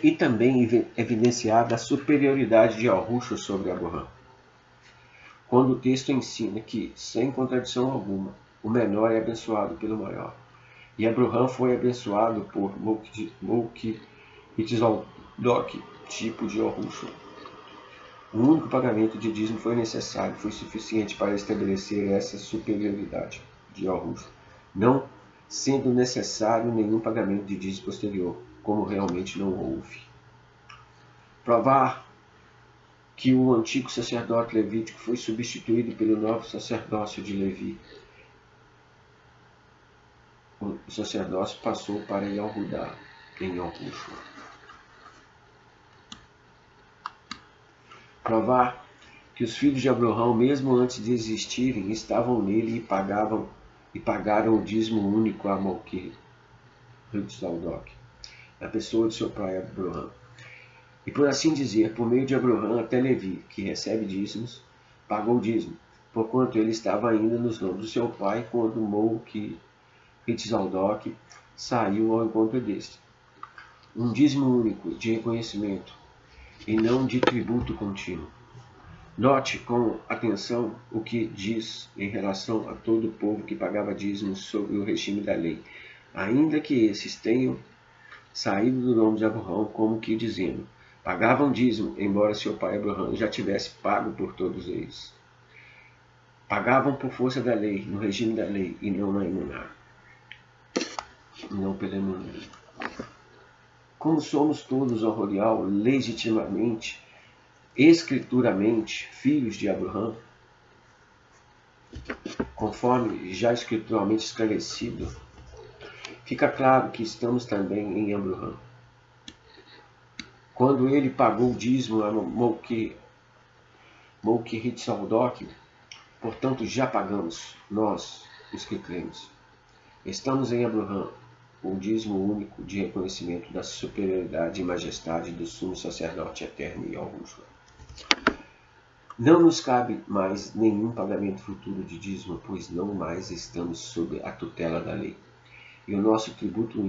evidenciada a superioridade de Yahushua sobre Abraão, quando o texto ensina que, sem contradição alguma, o menor é abençoado pelo maior. E Abraão foi abençoado por Malquirizadok, tipo de Yahushua. Um único pagamento de dízimo foi necessário, foi suficiente para estabelecer essa superioridade de Yahushua, não sendo necessário nenhum pagamento de dízimo posterior, como realmente não houve. Provar que o antigo sacerdote levítico foi substituído pelo novo sacerdócio de Levi. O sacerdócio passou para Yehudá em Yahushua. Provar que os filhos de Abraão, mesmo antes de existirem, estavam nele e pagavam e pagaram o dízimo único a Malquir, Hitzaldok, na pessoa de seu pai Abraham. E por assim dizer, por meio de Abraham até Levi, que recebe dízimos, pagou o dízimo, porquanto ele estava ainda nos lombos do seu pai quando Malquir, Hitzaldok, saiu ao encontro deste. Um dízimo único de reconhecimento e não de tributo contínuo. Note com atenção o que diz em relação a todo o povo que pagava dízimos sobre o regime da lei, ainda que esses tenham saído do nome de Abraham, como que dizendo, pagavam dízimo, embora seu pai Abraham já tivesse pago por todos eles. Pagavam por força da lei, no regime da lei, e não na emuná. Não pela emuná. Como somos todos, ó Rorial, legitimamente, escrituramente, filhos de Abraham, conforme já escrituralmente esclarecido, fica claro que estamos também em Abraham. Quando ele pagou o dízimo a Malquir Hitzaldok, portanto já pagamos, nós, os que cremos. Estamos em Abraham, o dízimo único de reconhecimento da superioridade e majestade do sumo sacerdote eterno Yahushua. Não nos cabe mais nenhum pagamento futuro de dízimo, pois não mais estamos sob a tutela da lei. E o nosso tributo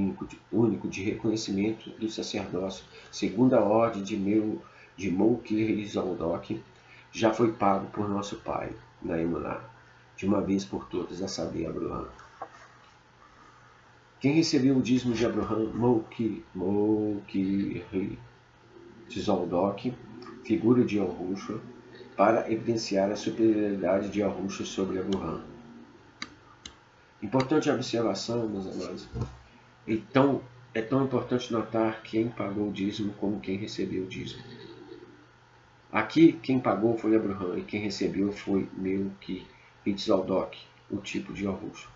único de reconhecimento do sacerdócio, segundo a ordem de Malquir Hitzaldok, já foi pago por nosso pai, na emuná, de uma vez por todas, a saber, Abraham. Quem recebeu o dízimo de Abraham, Malquir Hitzaldok, figura de Yahushua, para evidenciar a superioridade de Yahushua sobre Abraham. Importante observação, meus amados. Então, é tão importante notar quem pagou o dízimo como quem recebeu o dízimo. Aqui, quem pagou foi Abraham e quem recebeu foi Malquir Hitzaldok, o tipo de Yahushua.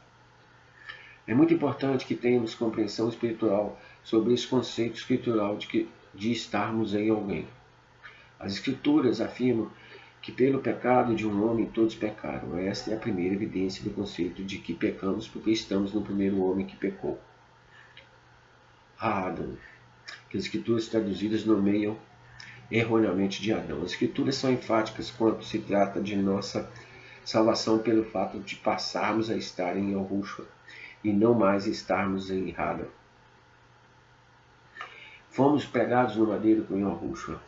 É muito importante que tenhamos compreensão espiritual sobre esse conceito escritural de estarmos em alguém. As Escrituras afirmam que pelo pecado de um homem todos pecaram. Esta é a primeira evidência do conceito de que pecamos porque estamos no primeiro homem que pecou, Adão, que as Escrituras traduzidas nomeiam erroneamente de Adão. As Escrituras são enfáticas quando se trata de nossa salvação pelo fato de passarmos a estar em Yahushua e não mais estarmos em Adão. Fomos pregados no madeiro com Yahushua.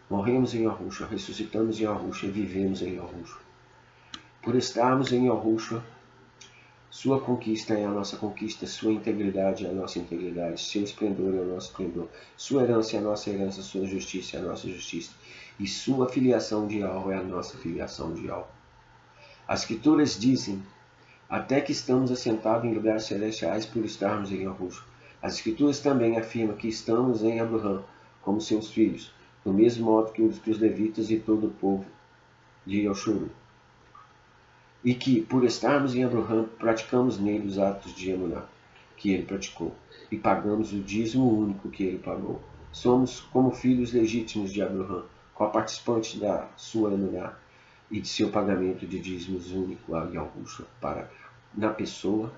Morremos em Yahushua, ressuscitamos em Yahushua e vivemos em Yahushua. Por estarmos em Yahushua, sua conquista é a nossa conquista, sua integridade é a nossa integridade, seu esplendor é o nosso esplendor, sua herança é a nossa herança, sua justiça é a nossa justiça, e sua filiação de alvo é a nossa filiação de alvo. As Escrituras dizem até que estamos assentados em lugares celestiais por estarmos em Yahushua. As Escrituras também afirmam que estamos em Abraham, como seus filhos, do mesmo modo que os levitas e todo o povo de Yoshua. E que, por estarmos em Abraham, praticamos nele os atos de emuná que ele praticou, e pagamos o dízimo único que ele pagou. Somos como filhos legítimos de Abraham, co-participantes da sua emuná e de seu pagamento de dízimos único a Yahushua, na pessoa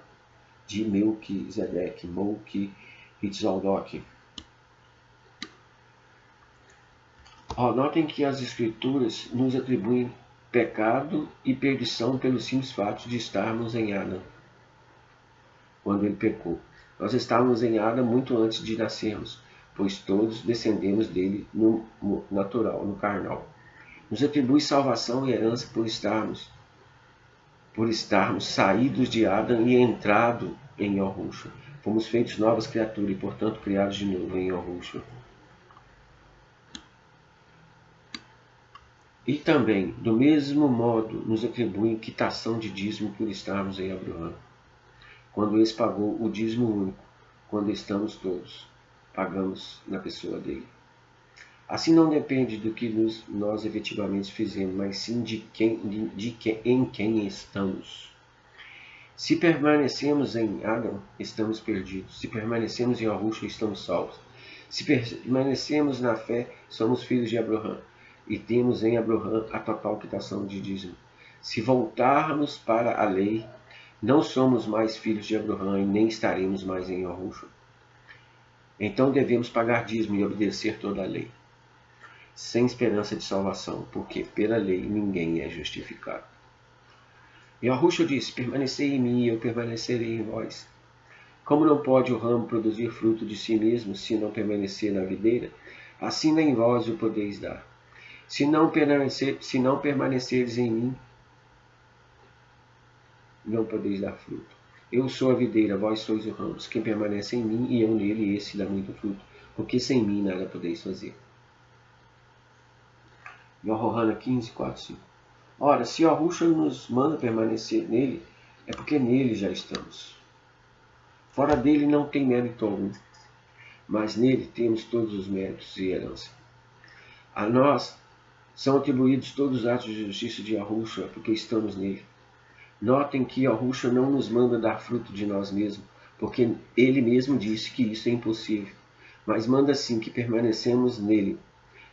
de Melquisedeque, Malquir Hitzaldok. Notem que as Escrituras nos atribuem pecado e perdição pelo simples fato de estarmos em Adão, quando ele pecou. Nós estávamos em Adão muito antes de nascermos, pois todos descendemos dele no natural, no carnal. Nos atribui salvação e herança por estarmos saídos de Adão e entrado em Yahushua. Fomos feitos novas criaturas e, portanto, criados de novo em Yahushua. E também, do mesmo modo, nos atribuem quitação de dízimo por estarmos em Abraham, quando ele pagou o dízimo único, quando estamos todos, pagamos na pessoa dele. Assim não depende do que nós efetivamente fizemos, mas sim em quem estamos. Se permanecemos em Adão, estamos perdidos. Se permanecemos em Yahushua, estamos salvos. Se permanecemos na fé, somos filhos de Abraham e temos em Abraham a total quitação de dízimo. Se voltarmos para a lei, Não somos mais filhos de Abraão e nem estaremos mais em Yahushua. Então devemos pagar dízimo e obedecer toda a lei, sem esperança de salvação, porque pela lei ninguém é justificado. Yahushua disse: permanecei em mim e eu permanecerei em vós. Como não pode o ramo produzir fruto de si mesmo se não permanecer na videira, assim nem vós o podeis dar. Se não permaneceres em mim, não podeis dar fruto. Eu sou a videira, vós sois os ramos. Quem permanece em mim e eu nele, esse dá muito fruto, porque sem mim nada podeis fazer. Yohanan 15, 4, 5. Ora, se Yahushua nos manda permanecer nele, é porque nele já estamos. Fora dele não tem mérito algum, mas nele temos todos os méritos e herança. A nós são atribuídos todos os atos de justiça de Yahushua, porque estamos nele. Notem que Yahushua não nos manda dar fruto de nós mesmos, porque ele mesmo disse que isso é impossível, mas manda sim que permanecemos nele,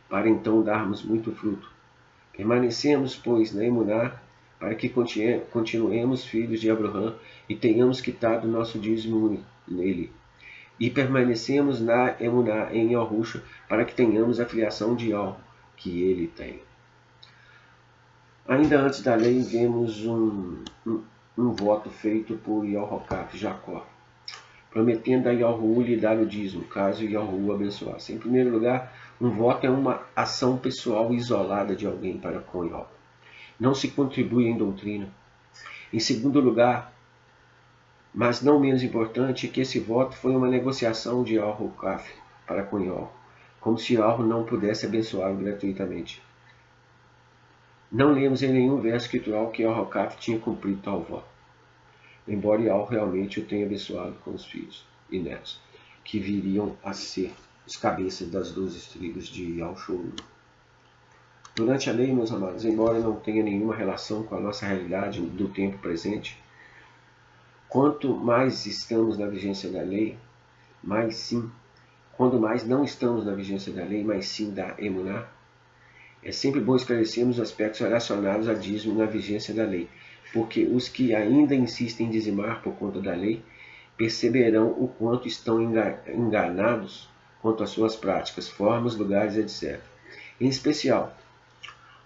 para então darmos muito fruto. Permanecemos, pois, na Emuná, para que continuemos filhos de Abraão e tenhamos quitado nosso dízimo nele. E permanecemos na Emuná, em Yahushua, para que tenhamos a filiação de Yah, que ele tem. Ainda antes da lei, vemos um voto feito por Yehoshafat, Jacó, prometendo a Yahu lhe dar o dízimo, caso Yahu abençoasse. Em primeiro lugar, um voto é uma ação pessoal isolada de alguém para com Yahu. Não se contribui em doutrina. Em segundo lugar, mas não menos importante, que esse voto foi uma negociação de Yehoshafat para com Yahu, como se Yahu não pudesse abençoá-lo gratuitamente. Não lemos em nenhum verso escritural que Yehoshafat tinha cumprido tal voto, embora Yahu realmente o tenha abençoado com os filhos e netos, que viriam a ser os cabeças das 12 tribos de Yahushua. Durante a lei, meus amados, embora não tenha nenhuma relação com a nossa realidade do tempo presente, quanto mais estamos na vigência da lei, quando mais não estamos na vigência da lei, mas sim da Emuná, é sempre bom esclarecermos os aspectos relacionados a dízimo na vigência da lei, porque os que ainda insistem em dizimar por conta da lei perceberão o quanto estão enganados quanto às suas práticas, formas, lugares, etc. Em especial,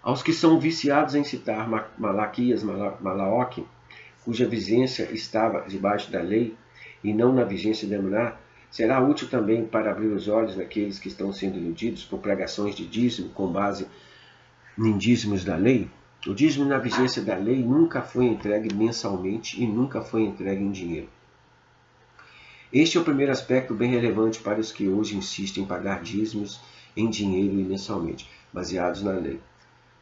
aos que são viciados em citar Malaquias, Malaoque, cuja vigência estava debaixo da lei e não na vigência da Emuná, será útil também para abrir os olhos daqueles que estão sendo iludidos por pregações de dízimo com base em dízimos da lei. O dízimo na vigência da lei nunca foi entregue mensalmente e nunca foi entregue em dinheiro. Este é o primeiro aspecto bem relevante para os que hoje insistem em pagar dízimos em dinheiro e mensalmente, baseados na lei.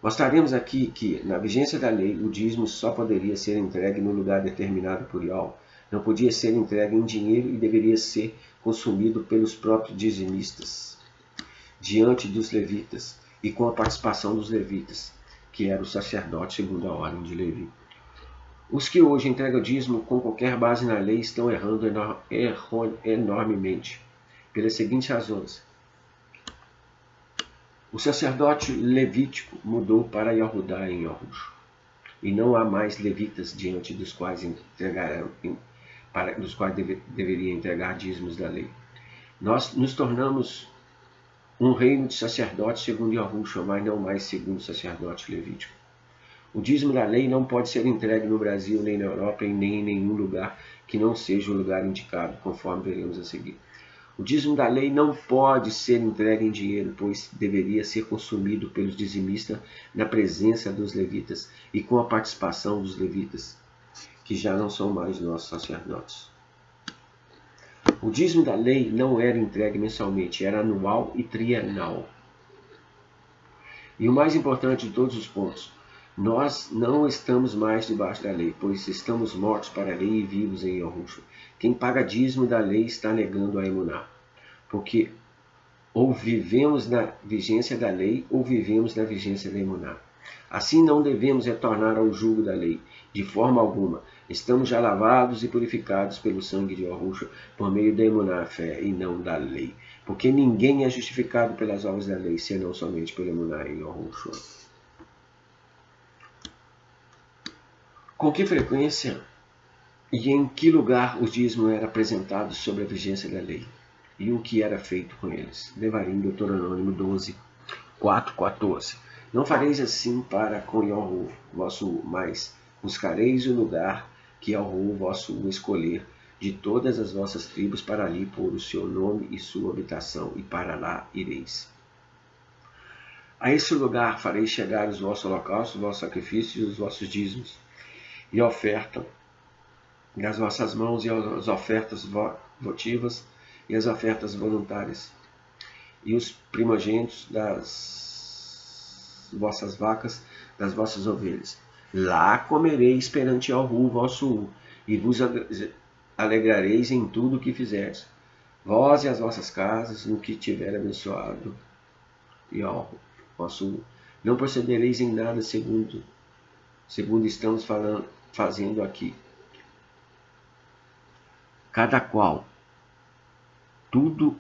Mostraremos aqui que, na vigência da lei, o dízimo só poderia ser entregue no lugar determinado por Yahu, não podia ser entregue em dinheiro e deveria ser consumido pelos próprios dizimistas, diante dos levitas, e com a participação dos levitas, que era o sacerdote segundo a ordem de Levi. Os que hoje entregam dízimo com qualquer base na lei estão errando enormemente, pelas seguintes razões. O sacerdote levítico mudou para Yahudá em Yahushua, e não há mais levitas diante dos quais deveria entregar dízimos da lei. Nós nos tornamos um reino de sacerdotes segundo Yahushua, mas não mais segundo o sacerdote levítico. O dízimo da lei não pode ser entregue no Brasil, nem na Europa, e nem em nenhum lugar que não seja o lugar indicado, conforme veremos a seguir. O dízimo da lei não pode ser entregue em dinheiro, pois deveria ser consumido pelos dizimistas na presença dos levitas e com a participação dos levitas, que já não são mais nossos sacerdotes. O dízimo da lei não era entregue mensalmente, era anual e trienal. E o mais importante de todos os pontos, nós não estamos mais debaixo da lei, pois estamos mortos para a lei e vivos em Yahushua. Quem paga dízimo da lei está negando a Emuná, porque ou vivemos na vigência da lei ou vivemos na vigência da Emuná. Assim não devemos retornar ao jugo da lei, de forma alguma. Estamos já lavados e purificados pelo sangue de Yahushua por meio da Emuná, a fé, e não da lei. Porque ninguém é justificado pelas obras da lei, senão somente pela Emuná em Yahushua. Com que frequência E em que lugar o dízimo era apresentado sob a vigência da lei? E o que era feito com eles? Devarim, Deuteronômio 12, 4, 14. Não fareis assim para com Yahu vosso, mas buscareis o lugar que Yahu vosso escolher de todas as vossas tribos para ali pôr o seu nome e sua habitação, e para lá ireis. A esse lugar fareis chegar os vossos holocaustos, os vossos sacrifícios e os vossos dízimos, e a oferta das vossas mãos, e as ofertas votivas e as ofertas voluntárias, e os primogênitos das vossas vacas, das vossas ovelhas. Lá comereis perante Yahu vosso e vos alegrareis em tudo o que fizerdes, vós e as vossas casas, no que tiver abençoado Yahu vosso. Não procedereis em nada segundo estamos fazendo aqui. Cada qual tudo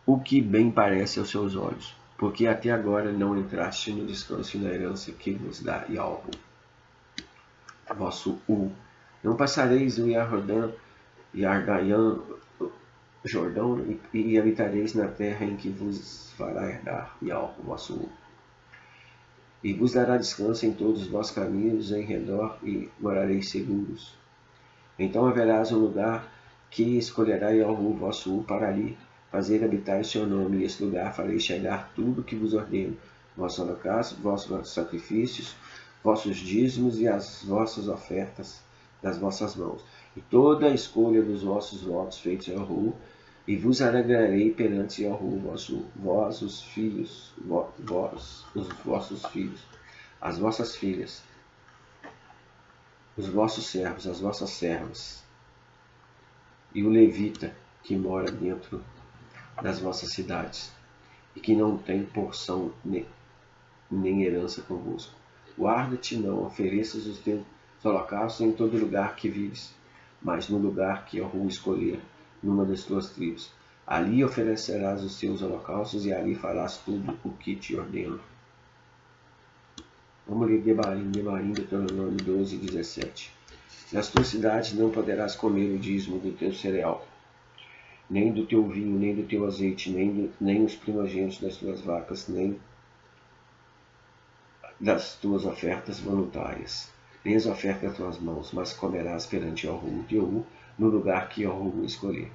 o que bem parece aos seus olhos, porque até agora não entraste no descanso e na herança que vos dá Yahu vosso Não passareis o Jordão, e habitareis na terra em que vos fará herdar Yahu vosso e vos dará descanso em todos os vossos caminhos em redor, e morareis seguros. Então haverás um lugar que escolherá Yahu vosso para ali fazer habitar o seu nome, e esse lugar farei chegar tudo que vos ordeno, vossos holocaustos, vossos sacrifícios, vossos dízimos e as vossas ofertas das vossas mãos, e toda a escolha dos vossos votos feitos a Yahu, e vos alegrarei perante Yahu vós os vossos filhos, as vossas filhas, os vossos servos, as vossas servas, e o levita que mora dentro das vossas cidades, e que não tem porção nem herança convosco. Guarda-te, não ofereças os teus holocaustos em todo lugar que vires, mas no lugar que Yahu escolher, numa das tuas tribos. Ali oferecerás os teus holocaustos, e ali farás tudo o que te ordeno. Vamos ler Devarim, Deuteronômio 12, 17. Nas tuas cidades não poderás comer o dízimo do teu cereal, nem do teu vinho, nem do teu azeite, nem os primogênitos das tuas vacas, nem das tuas ofertas voluntárias, nem as ofertas das tuas mãos, mas comerás perante Yahu teu no lugar que Yahu escolher.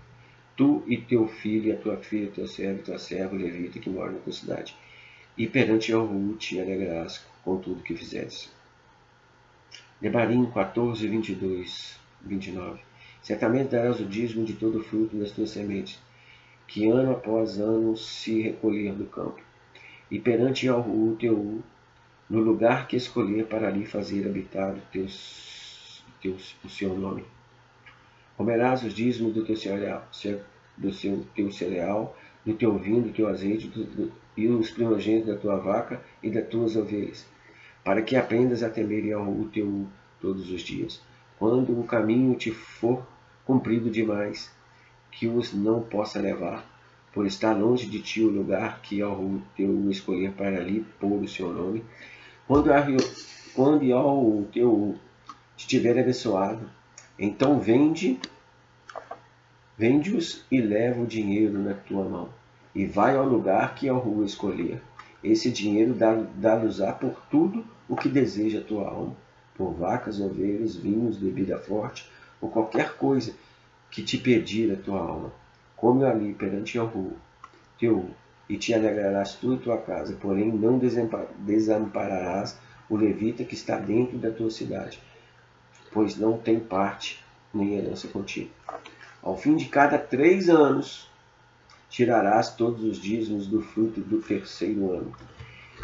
Tu e teu filho, e a tua filha, teu servo e tua serva, levita, que mora na tua cidade. E perante Yahu te alegrarás com tudo que fizeres. Devarim 14, 22, 29. Certamente darás o dízimo de todo o fruto das tuas sementes, que ano após ano se recolher do campo. E perante Yahu teu, no lugar que escolher para ali fazer habitar o seu nome. Comerás os dízimos do teu cereal, do teu vinho, do teu azeite, e os primogênitos da tua vaca e das tuas ovelhas, para que aprendas a temer Yahu teu todos os dias. Quando o caminho te for comprido demais, que os não possa levar, por estar longe de ti o lugar que Yahu teu escolher para ali pôr o seu nome. Quando Yahu teu estiver abençoado, então vende-os e leva o dinheiro na tua mão, e vai ao lugar que Yahu escolher. Esse dinheiro dá-los-á por tudo o que deseja a tua alma, por vacas, ovelhas, vinhos, bebida forte, ou qualquer coisa que te pedir a tua alma. Come ali perante Yahu teu, e te alegrarás tu e tua casa, porém não desampararás o levita que está dentro da tua cidade, pois não tem parte nem herança contigo. Ao fim de cada 3 anos, tirarás todos os dízimos do fruto do 3º ano,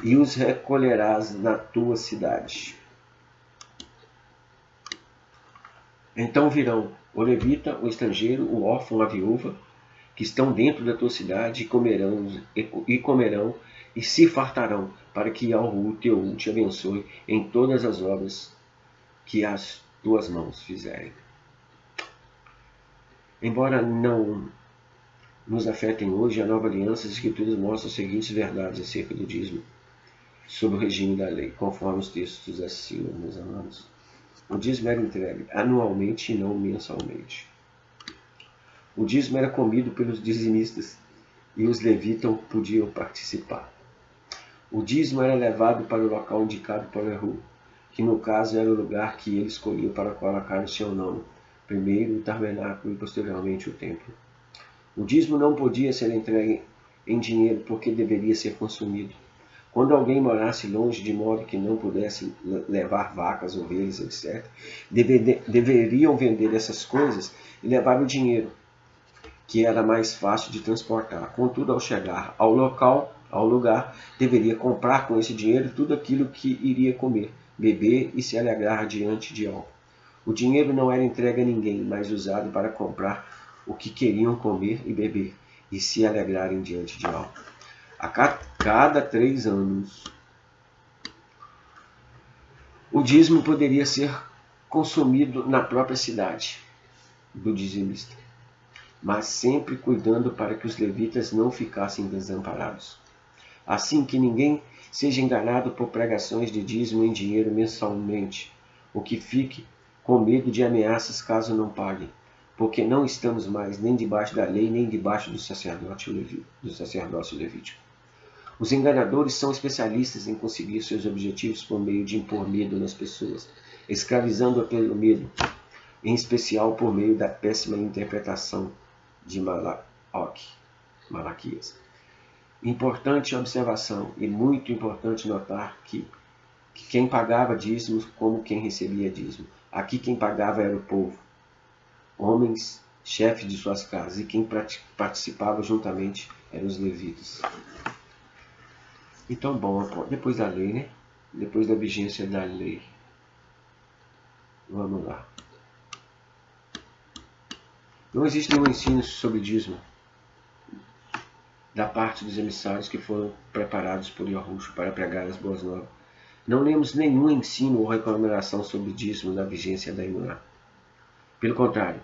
e os recolherás na tua cidade. Então virão o levita, o estrangeiro, o órfão, a viúva, que estão dentro da tua cidade, e comerão e se fartarão, para que Yahu teu te abençoe em todas as obras que as tuas mãos fizerem. Embora não nos afetem hoje, a nova aliança, as escrituras mostram as seguintes verdades acerca do dízimo, sob o regime da lei, conforme os textos acima, meus amados. O dízimo era entregue anualmente e não mensalmente. O dízimo era comido pelos dizimistas e os levitas podiam participar. O dízimo era levado para o local indicado por Yahu, que no caso era o lugar que ele escolheu para colocar o seu nome, primeiro o tabernáculo e posteriormente o templo. O dízimo não podia ser entregue em dinheiro porque deveria ser consumido. Quando alguém morasse longe de modo que não pudesse levar vacas, ovelhas, etc., deveriam vender essas coisas e levar o dinheiro, que era mais fácil de transportar. Contudo, ao chegar ao lugar, deveria comprar com esse dinheiro tudo aquilo que iria comer, beber e se alegrar diante de algo. O dinheiro não era entregue a ninguém, mas usado para comprar o que queriam comer e beber, e se alegrarem diante de algo. A cada 3 anos, o dízimo poderia ser consumido na própria cidade do dizimista, mas sempre cuidando para que os levitas não ficassem desamparados. Assim que ninguém seja enganado por pregações de dízimo em dinheiro mensalmente, ou que fique com medo de ameaças caso não paguem, porque não estamos mais nem debaixo da lei, nem debaixo do sacerdócio levítico. Os enganadores são especialistas em conseguir seus objetivos por meio de impor medo nas pessoas, escravizando-a pelo medo, em especial por meio da péssima interpretação de Malaquias. Importante observação e muito importante notar que quem pagava dízimos como quem recebia dízimo. Aqui quem pagava era o povo, homens, chefes de suas casas, e quem participava juntamente eram os levitas. Então, bom, depois da lei, né? Depois da vigência da lei. Vamos lá. Não existe nenhum ensino sobre dízimo da parte dos emissários que foram preparados por Yahushua para pregar as boas novas. Não lemos nenhum ensino ou recomendação sobre dízimo na vigência da Emuná. Pelo contrário,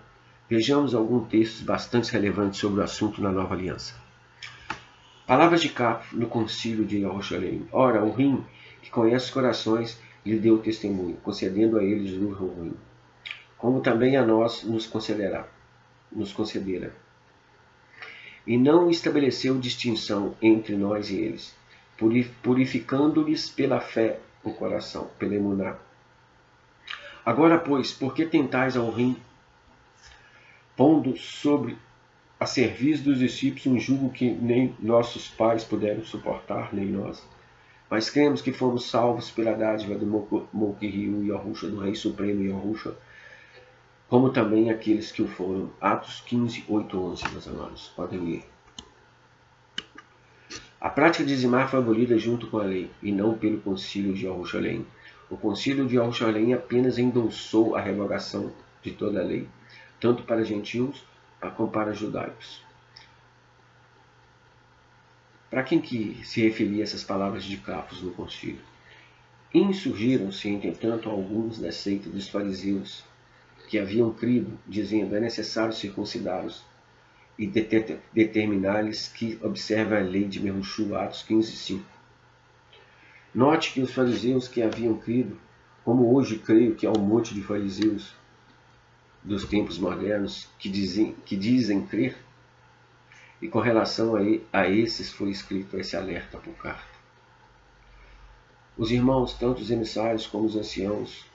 vejamos alguns textos bastante relevantes sobre o assunto na Nova Aliança. Palavras de Capro no concílio de Jerusalém. Ora, o Rim, que conhece os corações, lhe deu testemunho, concedendo a eles o ruim, como também a nós nos concederá. E não estabeleceu distinção entre nós e eles, purificando-lhes pela fé o coração, pela emuná. Agora, pois, por que tentais ao Rim, pondo sobre a serviço dos discípulos um jugo que nem nossos pais puderam suportar, nem nós? Mas cremos que fomos salvos pela dádiva do Moquiriu Yahushua, do Rei Supremo Yahushua, como também aqueles que o foram. Atos 15, 8, 11, meus amados. Podem ler. A prática de dizimar foi abolida junto com a lei, e não pelo concílio de Jerusalém. O concílio de Jerusalém apenas endossou a revogação de toda a lei, tanto para gentios como para judaicos. Para quem que se referia essas palavras de Capos no concílio? Insurgiram-se, entretanto, alguns da seita dos fariseus, que haviam crido, dizendo: é necessário circuncidá-los e determinar-lhes que observem a lei de Merushu, Atos 15, 5. Note que os fariseus que haviam crido, como hoje creio que há um monte de fariseus dos tempos modernos que dizem crer, e com relação a esses foi escrito esse alerta por carta. Os irmãos, tanto os emissários como os anciãos,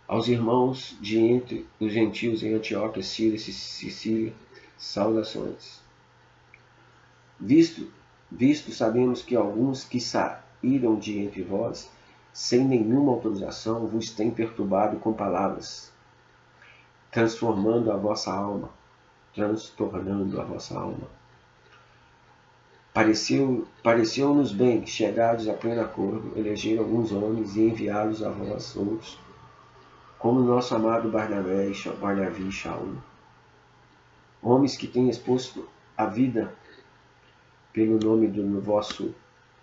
aos irmãos de entre os gentios em Antioquia, Síria e Sicília, saudações. Visto sabemos que alguns que saíram de entre vós, sem nenhuma autorização, vos têm perturbado com palavras, transtornando a vossa alma. Pareceu-nos bem, chegados a pleno acordo, eleger alguns homens e enviá-los a vós outros, como nosso amado Barnabé e Shaul, homens que têm exposto a vida pelo nome do vosso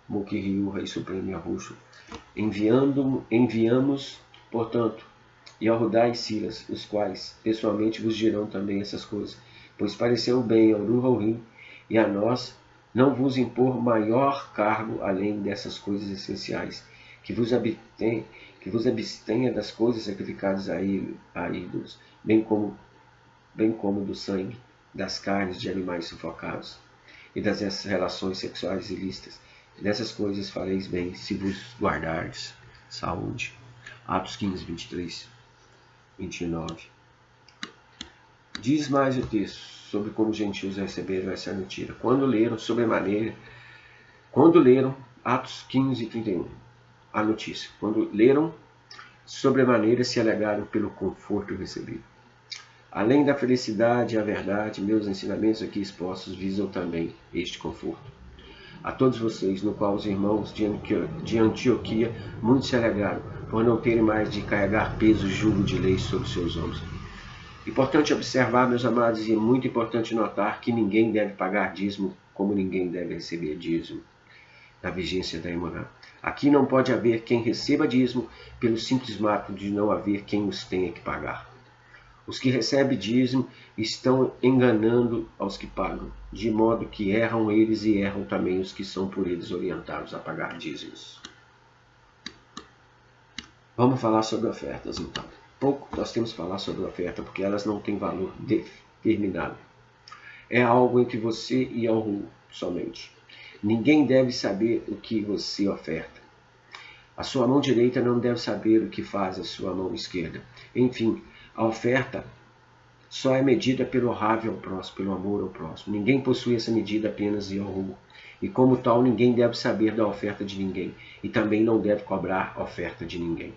Moquiriu, Rei Supremo Yahushua. Enviamos, portanto, Yahudá e Silas, os quais pessoalmente vos dirão também essas coisas, pois pareceu bem ao Ruhim e a nós não vos impor maior cargo além dessas coisas essenciais, que vos abstenha das coisas sacrificadas a ídolos, bem como do sangue, das carnes de animais sufocados, e das relações sexuais ilícitas. Dessas coisas fareis bem, se vos guardardes saúde. Atos 15, 23, 29. Diz mais o texto sobre como os gentios receberam essa notícia. Quando leram Atos 15, 31, a notícia. Quando leram, sobremaneira se alegraram pelo conforto recebido. Além da felicidade e a verdade, meus ensinamentos aqui expostos visam também este conforto. A todos vocês, no qual os irmãos de Antioquia muito se alegraram, por não terem mais de carregar peso e jugo de lei sobre seus ombros. Importante observar, meus amados, e é muito importante notar que ninguém deve pagar dízimo como ninguém deve receber dízimo na vigência da Emuná. Aqui não pode haver quem receba dízimo pelo simples fato de não haver quem os tenha que pagar. Os que recebem dízimo estão enganando aos que pagam, de modo que erram eles e erram também os que são por eles orientados a pagar dízimos. Vamos falar sobre ofertas, então. Pouco nós temos que falar sobre oferta, porque elas não têm valor determinado. É algo entre você e ao somente. Ninguém deve saber o que você oferta. A sua mão direita não deve saber o que faz a sua mão esquerda. Enfim, a oferta só é medida pelo honrável ao próximo, pelo amor ao próximo. Ninguém possui essa medida apenas e honro. E como tal, ninguém deve saber da oferta de ninguém. E também não deve cobrar a oferta de ninguém.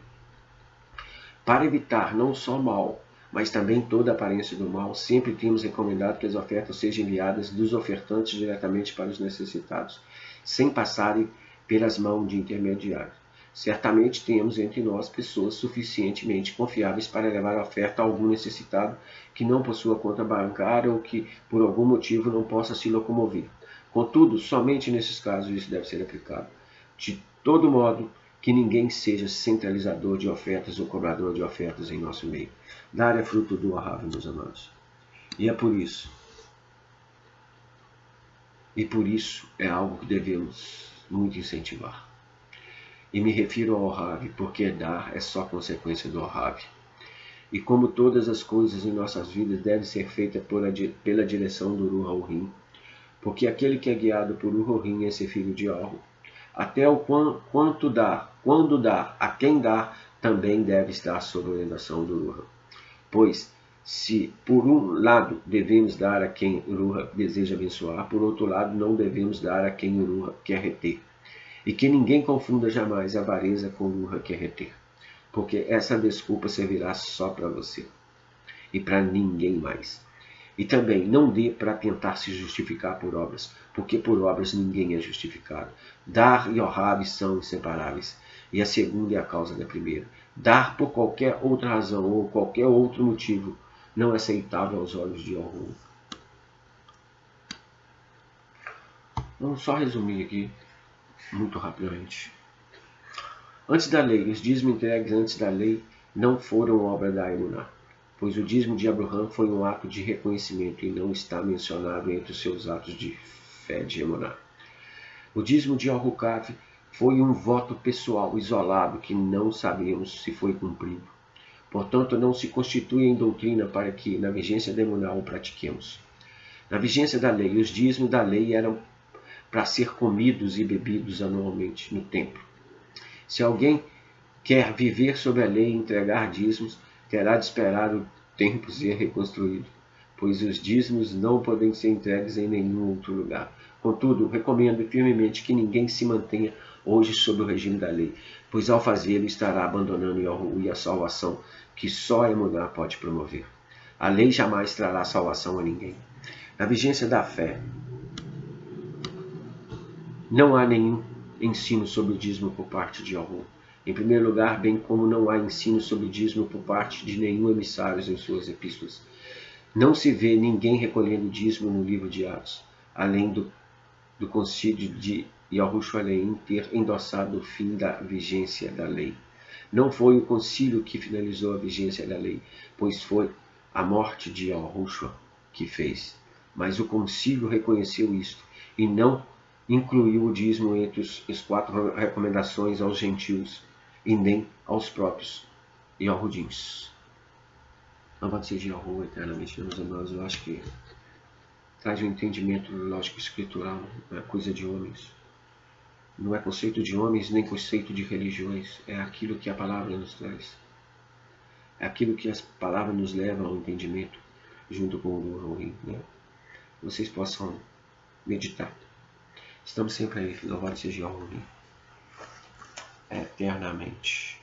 Para evitar não só o mal, mas também toda a aparência do mal, sempre temos recomendado que as ofertas sejam enviadas dos ofertantes diretamente para os necessitados, sem passarem pelas mãos de intermediários. Certamente temos entre nós pessoas suficientemente confiáveis para levar a oferta a algum necessitado que não possua conta bancária ou que, por algum motivo, não possa se locomover. Contudo, somente nesses casos isso deve ser aplicado. De todo modo, que ninguém seja centralizador de ofertas ou cobrador de ofertas em nosso meio. Dar é fruto do honrável, meus amados. E por isso é algo que devemos muito incentivar. E me refiro ao honrável, porque dar é só consequência do honrável. E como todas as coisas em nossas vidas devem ser feitas pela direção do Ruach HaKodesh, porque aquele que é guiado por Ruach HaKodesh é ser filho de honra. Até o quando dar, a quem dar, também deve estar sob a orientação do Ruach. Pois, se por um lado devemos dar a quem o Ruach deseja abençoar, por outro lado não devemos dar a quem o Ruach quer reter. E que ninguém confunda jamais a avareza com o Ruach quer reter, porque essa desculpa servirá só para você e para ninguém mais. E também não dê para tentar se justificar por obras, porque por obras ninguém é justificado. Dar e honrar são inseparáveis, e a segunda é a causa da primeira. Dar por qualquer outra razão ou qualquer outro motivo não é aceitável aos olhos de algum. Vamos só resumir aqui, muito rapidamente. Antes da lei, os dízimos entregues antes da lei não foram obra da Emuná, pois o dízimo de Abraão foi um ato de reconhecimento e não está mencionado entre os seus atos de fé de Emuná. O dízimo de Al-Hukaf foi um voto pessoal isolado que não sabemos se foi cumprido. Portanto, não se constitui em doutrina para que, na vigência da Emuná, o pratiquemos. Na vigência da lei, os dízimos da lei eram para ser comidos e bebidos anualmente no templo. Se alguém quer viver sob a lei e entregar dízimos, terá de esperar o templo ser reconstruído, pois os dízimos não podem ser entregues em nenhum outro lugar. Contudo, recomendo firmemente que ninguém se mantenha hoje sob o regime da lei, pois ao fazê-lo estará abandonando a salvação que só a Emuná pode promover. A lei jamais trará salvação a ninguém. Na vigência da fé, não há nenhum ensino sobre o dízimo por parte de algum. Em primeiro lugar, bem como não há ensino sobre o dízimo por parte de nenhum emissário em suas epístolas. Não se vê ninguém recolhendo dízimo no livro de Atos, além do concílio de Yahushua ter endossado o fim da vigência da lei. Não foi o concílio que finalizou a vigência da lei, pois foi a morte de Yahushua que fez. Mas o concílio reconheceu isto, e não incluiu o dízimo entre as 4 recomendações aos gentios e nem aos próprios Yahudins. Louvado seja Yahuwah eternamente, meus amados. Eu acho que traz um entendimento lógico escritural, não é coisa de homens. Não é conceito de homens, nem conceito de religiões. É aquilo que a palavra nos traz. É aquilo que as palavras nos levam ao entendimento, junto com o Ruim, né? Vocês possam meditar. Estamos sempre aí. Louvado seja Yahuwah eternamente.